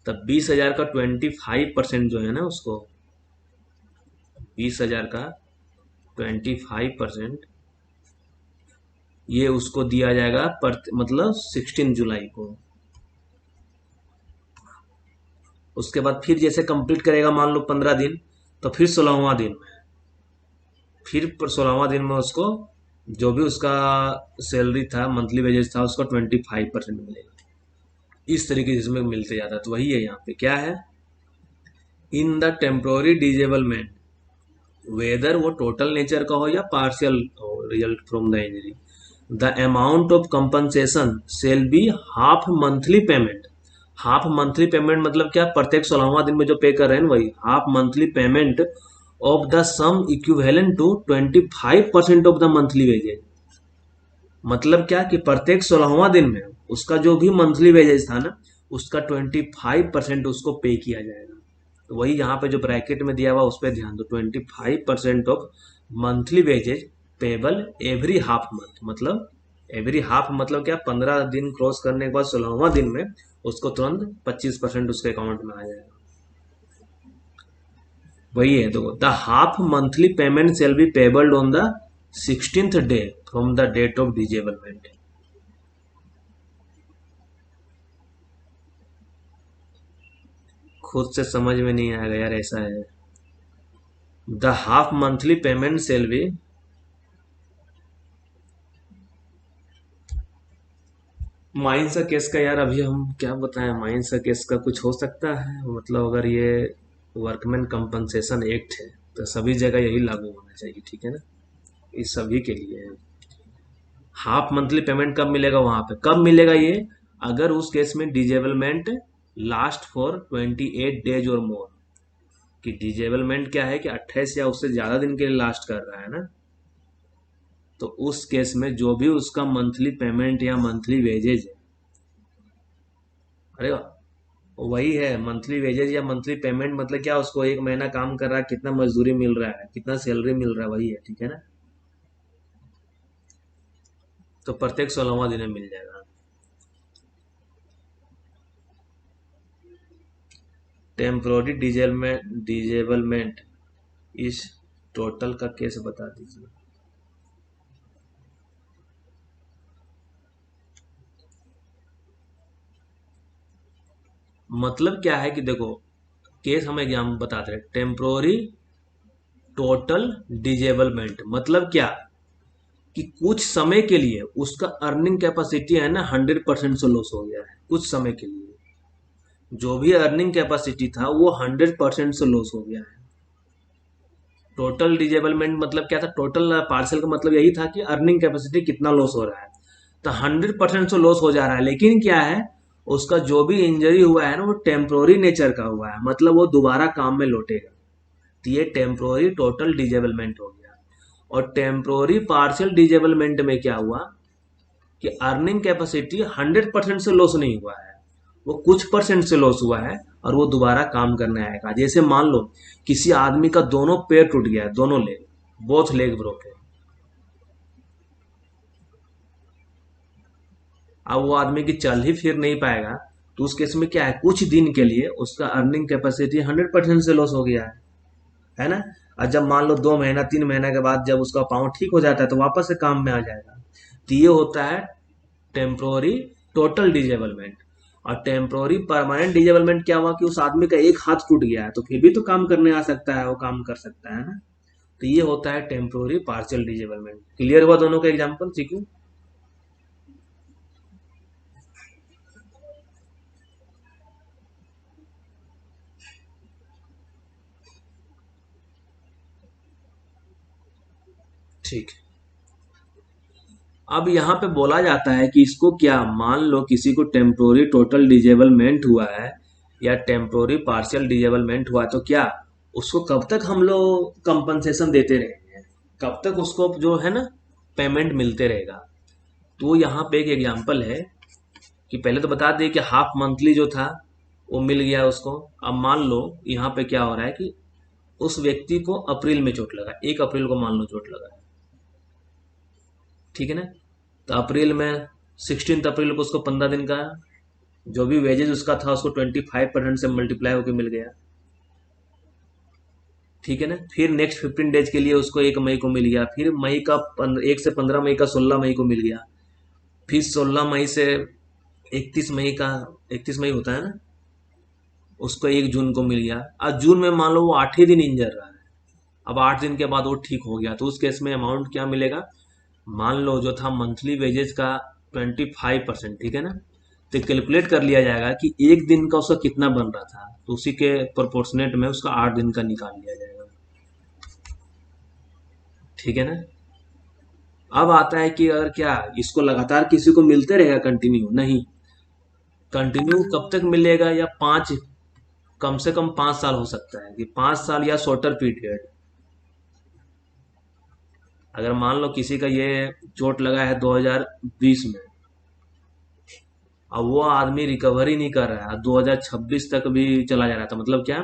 तब 20,000 का 25% जो है ना उसको, 20,000 का 25% ये उसको दिया जाएगा पर, मतलब 16 जुलाई को। उसके बाद फिर जैसे कंप्लीट करेगा, मान लो 15 दिन, तो फिर 16वां दिन में, फिर 16वां दिन में उसको जो भी उसका सैलरी था, मंथली वेजेस था, उसका 25% मिलेगा। इस तरीके से इसमें मिलते जाता है। तो वही है यहाँ पे क्या है, इन द टेम्पोररी डिजेबलमेंट, वेदर वो टोटल नेचर का हो या पार्शियल हो, result from the injury, the amount of compensation shall be half monthly payment. Half monthly payment मतलब क्या, प्रत्येक 16वां दिन में जो पे कर रहे हैं वही half monthly payment of the sum equivalent to 25% of the monthly wages. मतलब क्या कि प्रत्येक 16वां दिन में उसका जो भी मंथली वेजेज था ना, उसका 25% उसको पे किया जाएगा। तो वही यहाँ पे जो ब्रैकेट में दिया हुआ उस पर ध्यान दो, 25% of monthly wages payable every half month. मतलब एवरी हाफ मतलब क्या, 15 दिन क्रॉस करने के बाद 16वां दिन में उसको तुरंत 25% उसके अकाउंट में आ जाएगा। वही है, देखो, the half monthly payment shall be payable on the 16th day from the date of disablement. खुद से समझ में नहीं आएगा यार, ऐसा है। The half monthly payment shall be, mines का केस का यार अभी हम क्या बताएं, माइंस का केस का कुछ हो सकता है, मतलब अगर ये वर्कमैन कंपनसेशन एक्ट है, तो सभी जगह यही लागू होना चाहिए, ठीक है ना, इस सभी के लिए है। हाफ मंथली पेमेंट कब मिलेगा, वहां पे कब मिलेगा ये, अगर उस केस में डिजेबलमेंट लास्ट फॉर 28 डेज और मोर, कि डिजेबलमेंट क्या है कि 28 या उससे ज्यादा दिन के लिए लास्ट कर रहा है ना, तो उस केस में जो भी उसका मंथली पेमेंट या मंथली वेजेज है, अरे वही है मंथली वेजेज या मंथली पेमेंट, मतलब क्या, उसको एक महीना काम कर रहा है, कितना मजदूरी मिल रहा है, कितना सैलरी मिल रहा है, वही है, ठीक है ना, तो प्रत्येक 16वां दिन में मिल जाएगा। टेम्पोररी डिजेबलमेंट इस टोटल का केस बता दीजिए। मतलब क्या है कि देखो, केस हम एग्जाम बताते हैं, टेम्पोररी टोटल डिजेबलमेंट मतलब क्या, कि कुछ समय के लिए उसका अर्निंग कैपेसिटी है ना 100% से लॉस हो गया है, कुछ समय के लिए जो भी अर्निंग कैपेसिटी था वो 100% से लॉस हो गया है। टोटल डिजेबलमेंट मतलब क्या था, टोटल पार्सल का मतलब यही था कि अर्निंग कैपेसिटी कितना लॉस हो रहा है, तो 100% से लॉस हो जा रहा है, लेकिन क्या है, उसका जो भी इंजरी हुआ है ना वो टेम्पोररी नेचर का हुआ है, मतलब वो दोबारा काम में लौटेगा, तो ये टेम्पोररी टोटल डिजेबलमेंट हो गया। और टेम्पोररी पार्शियल डिजेबलमेंट में क्या हुआ कि अर्निंग कैपेसिटी 100% से लॉस नहीं हुआ है, वो कुछ परसेंट से लॉस हुआ है, और वो दोबारा काम करने आएगा। जैसे मान लो किसी आदमी का दोनों पैर टूट गया है, दोनों लेग, बोथ लेग ब्रोकन, अब वो आदमी की चल ही फिर नहीं पाएगा, तो उस केस में क्या है, कुछ दिन के लिए उसका अर्निंग कैपेसिटी 100% से लॉस हो गया है ना। और जब मान लो 2 महीना 3 महीना के बाद जब उसका पाँव ठीक हो जाता है तो वापस से काम में आ जाएगा, तो ये होता है टेम्पोररी टोटल डिजेबलमेंट। और टेम्पोररी परमानेंट डिजेबलमेंट क्या हुआ कि उस आदमी का एक हाथ टूट गया है तो फिर भी तो काम करने आ सकता है, वो काम कर सकता है ना, तो ये होता है टेम्पोररी पार्शियल डिजेबलमेंट। क्लियर हुआ दोनों का एग्जाम्पल, ठीक है। ठीक है, अब यहाँ पे बोला जाता है कि इसको क्या, मान लो किसी को टेम्पोररी टोटल डिजेबलमेंट हुआ है या टेम्पोररी पार्शियल डिजेबलमेंट हुआ है, तो क्या उसको कब तक हम लोग कंपनसेशन देते रहेंगे, कब तक उसको जो है ना पेमेंट मिलते रहेगा। तो यहाँ पे एक एग्जांपल है कि पहले तो बता दें कि हाफ मंथली जो था वो मिल गया उसको। अब मान लो यहाँ पे क्या हो रहा है कि उस व्यक्ति को अप्रैल में चोट लगा, 1 अप्रैल को मान लो चोट लगा है, ठीक है ना, तो अप्रैल में 16 अप्रैल को उसको 15 दिन का जो भी वेजेस उसका था उसको 25% से मल्टीप्लाई होकर मिल गया, ठीक है ना। फिर नेक्स्ट 15 डेज के लिए उसको 1 मई को मिल गया, फिर मई का 1 से 15 मई का 16 मई को मिल गया, फिर 16 मई से 31 मई का, 31 मई होता है ना, उसको 1 जून को मिल गया। अब जून में मान लो वो 8 ही दिन इंजर रहा है, अब 8 दिन के बाद वो ठीक हो गया, तो उस केस में अमाउंट क्या मिलेगा, मान लो जो था मंथली वेजेस का 25%, ठीक है ना, तो कैलकुलेट कर लिया जाएगा कि एक दिन का उसका कितना बन रहा था, तो उसी के प्रोपोर्शनेट में उसका 8 दिन का निकाल लिया जाएगा, ठीक है ना। अब आता है कि अगर क्या इसको लगातार किसी को मिलते रहेगा कंटिन्यू, नहीं, कंटिन्यू कब तक मिलेगा, या कम से कम 5 साल हो सकता है, कि 5 साल या शॉर्टर पीरियड। अगर मान लो किसी का ये चोट लगा है 2020 में, अब वो आदमी रिकवर ही नहीं कर रहा है, 2026 तक भी चला जा रहा था, मतलब क्या,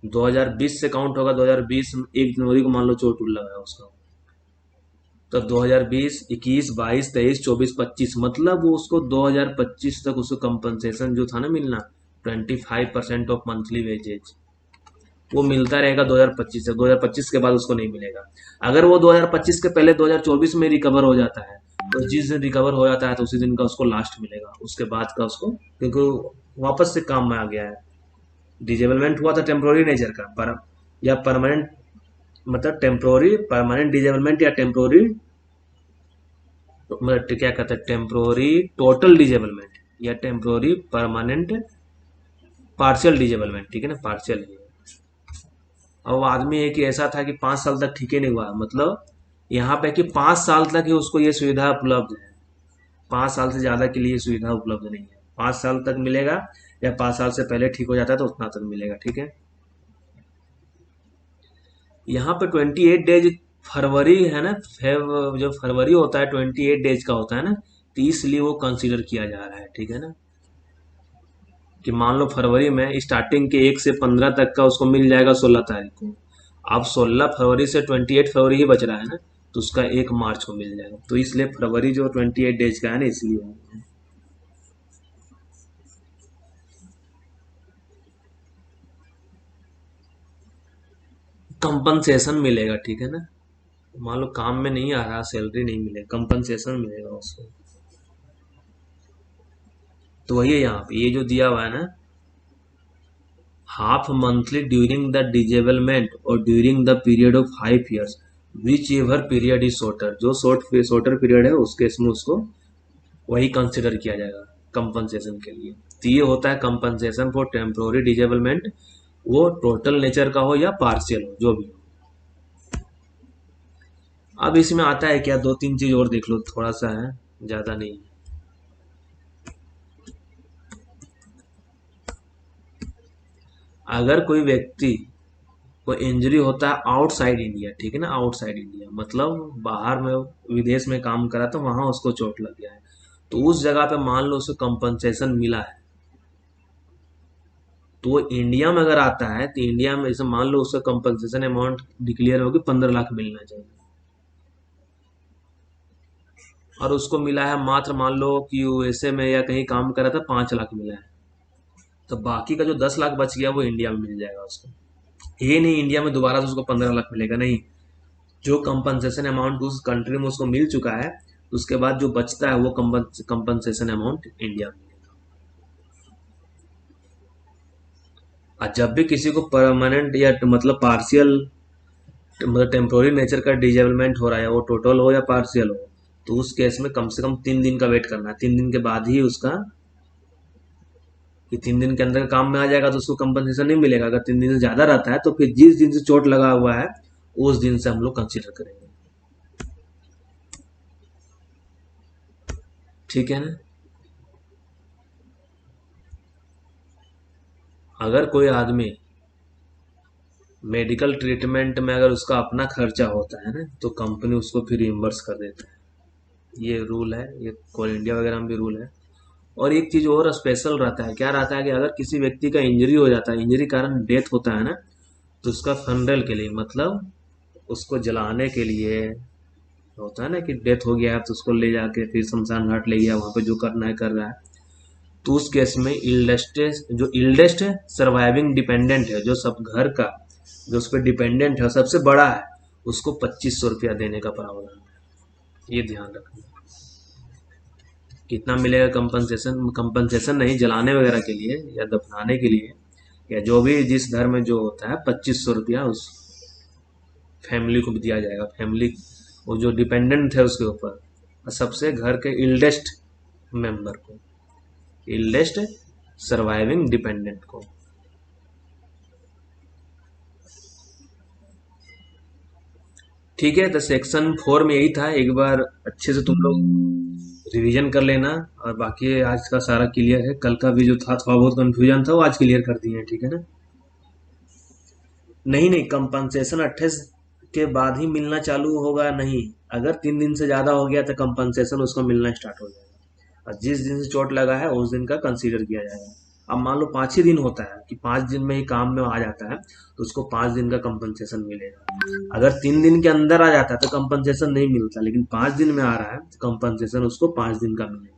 2020 से काउंट होगा, 2020 1 जनवरी को मान लो चोट लगा है उसका, तो 2020 21 22 23 24 25, मतलब वो उसको 2025 तक उसको कंपनसेशन जो था ना मिलना, 25% ऑफ मंथली वेजेज, वो मिलता रहेगा 2025 से, 2025 के बाद उसको नहीं मिलेगा। अगर वो 2025 के पहले 2024 में रिकवर हो जाता है, तो जिस दिन रिकवर हो जाता है तो उसी दिन का उसको लास्ट मिलेगा, उसके बाद का उसको, क्योंकि वो वापस से काम में आ गया है। डिजेबलमेंट हुआ था टेम्पोररी नेचर का, पर या परमानेंट, मतलब टेम्पोररी परमानेंट डिजेबलमेंट या टेम्पोररी, मतलब क्या कहते हैं, टेम्पोररी टोटल डिजेबलमेंट या टेम्पोररी परमानेंट पार्शियल डिजेबलमेंट, ठीक है ना, पार्शियल। अब आदमी है कि ऐसा था कि 5 साल तक ठीक ही नहीं हुआ, मतलब यहाँ पे कि 5 साल तक ही उसको ये सुविधा उपलब्ध है। 5 साल से ज्यादा के लिए ये सुविधा उपलब्ध नहीं है। 5 साल तक मिलेगा, या 5 साल से पहले ठीक हो जाता है तो उतना तक मिलेगा, ठीक है। यहाँ पे 28 डेज, फरवरी है ना, जो फरवरी होता है 28 डेज का होता है ना, तो इसलिए वो कंसीडर किया जा रहा है, ठीक है ना। कि मान लो फरवरी में स्टार्टिंग के 1 से 15 तक का उसको मिल जाएगा 16 तारीख को। अब 16 फरवरी से 28 फरवरी ही बच रहा है ना, तो उसका 1 मार्च को मिल जाएगा, तो इसलिए फरवरी जो 28 डेज का है ना, इसलिए कंपनसेशन मिलेगा, ठीक है ना। मान लो काम में नहीं आ रहा, सैलरी नहीं मिलेगा, कंपनसेशन मिलेगा उसको। तो वही है यहाँ पे ये जो दिया हुआ है ना, हाफ मंथली ड्यूरिंग द डिजेबलमेंट और during the period of 5 years, which ever period is shorter, जो शॉर्टर पीरियड है उसके इसमें उसको वही कंसिडर किया जाएगा कंपनसेशन के लिए। तो ये होता है कंपनसेशन फॉर टेम्पोररी डिजेबलमेंट, वो टोटल नेचर का हो या पार्शियल हो, जो भी हो। अब इसमें आता है क्या, 2-3 चीज और देख लो, थोड़ा सा है, ज्यादा नहीं। अगर कोई व्यक्ति को इंजरी होता है आउटसाइड इंडिया, ठीक है ना, आउटसाइड इंडिया मतलब बाहर में, विदेश में काम करा तो वहां उसको चोट लग गया है, तो उस जगह पे मान लो उसे कंपनसेशन मिला है, तो वो इंडिया में अगर आता है तो इंडिया में जैसे मान लो उसका कंपनसेशन अमाउंट डिक्लेयर होगी 15 लाख मिलना चाहिए, और उसको मिला है मात्र मान लो कि यूएसए में या कहीं काम करा था 5 लाख मिला है, तो बाकी का जो 10 लाख बच गया वो इंडिया में मिल जाएगा उसको। ये नहीं इंडिया में दोबारा से उसको 15 लाख मिलेगा, नहीं। जो कंपनसेशन अमाउंट उस कंट्री में उसको मिल चुका है, उसके बाद जो बचता है वो कंपनसेशन अमाउंट इंडिया में। और जब भी किसी को परमानेंट या मतलब पार्शियल, मतलब टेम्पोररी नेचर का डिजेबलमेंट हो रहा है, वो टोटल हो या पार्शियल हो, तो उस केस में कम से कम 3 दिन का वेट करना है। 3 दिन के बाद ही उसका, कि 3 दिन के अंदर काम में आ जाएगा तो उसको कंपनसेशन नहीं मिलेगा। अगर 3 दिन से ज्यादा रहता है तो फिर जिस दिन से चोट लगा हुआ है उस दिन से हम लोग कंसिडर करेंगे, ठीक है ना। अगर कोई आदमी मेडिकल ट्रीटमेंट में अगर उसका अपना खर्चा होता है ना, तो कंपनी उसको फिर रिम्बर्स कर देता है। ये रूल है, ये कोल इंडिया वगैरह में भी रूल है। और एक चीज और स्पेशल रहता है, क्या रहता है कि अगर किसी व्यक्ति का इंजरी हो जाता है, इंजरी कारण डेथ होता है ना, तो उसका फनरल के लिए, मतलब उसको जलाने के लिए होता है ना, कि डेथ हो गया है तो उसको ले जाके फिर शमशान घाट ले गया, वहां पे जो करना है कर रहा है, तो उस केस में इल्डेस्ट सर्वाइविंग डिपेंडेंट है, जो सब घर का जो उस पर डिपेंडेंट है सबसे बड़ा है, उसको 2500 रुपया देने का प्रावधान है। ये ध्यान रखना। कितना मिलेगा कंपनसेशन, कंपनसेशन नहीं, जलाने वगैरह के लिए या दफनाने के लिए या जो भी जिस धर्म में जो होता है, 2500 रुपया उस फैमिली को भी दिया जाएगा। फैमिली वो जो डिपेंडेंट है उसके ऊपर, और सबसे घर के इल्डेस्ट मेंबर को, इल्डेस्ट सर्वाइविंग डिपेंडेंट को। ठीक है, तो सेक्शन 4 में यही था। एक बार अच्छे से तुम लोग रिवीजन कर लेना, और बाकी आज का सारा क्लियर है। कल का भी जो था थोड़ा बहुत कंफ्यूजन था वो आज क्लियर कर दिए हैं, ठीक है ना। नहीं नहीं, कंपनसेशन 28 के बाद ही मिलना चालू होगा, नहीं। अगर 3 दिन से ज्यादा हो गया तो कंपनसेशन उसको मिलना स्टार्ट हो जाएगा, और जिस दिन से चोट लगा है उस दिन का कंसीडर किया जाएगा। अब मान लो 5 ही दिन होता है, कि 5 दिन में ही काम में आ जाता है, तो उसको 5 दिन का कंपनसेशन मिलेगा। अगर 3 दिन के अंदर आ जाता है तो कंपनसेशन नहीं मिलता, लेकिन 5 दिन में आ रहा है तो कंपनसेशन उसको 5 दिन का मिलेगा।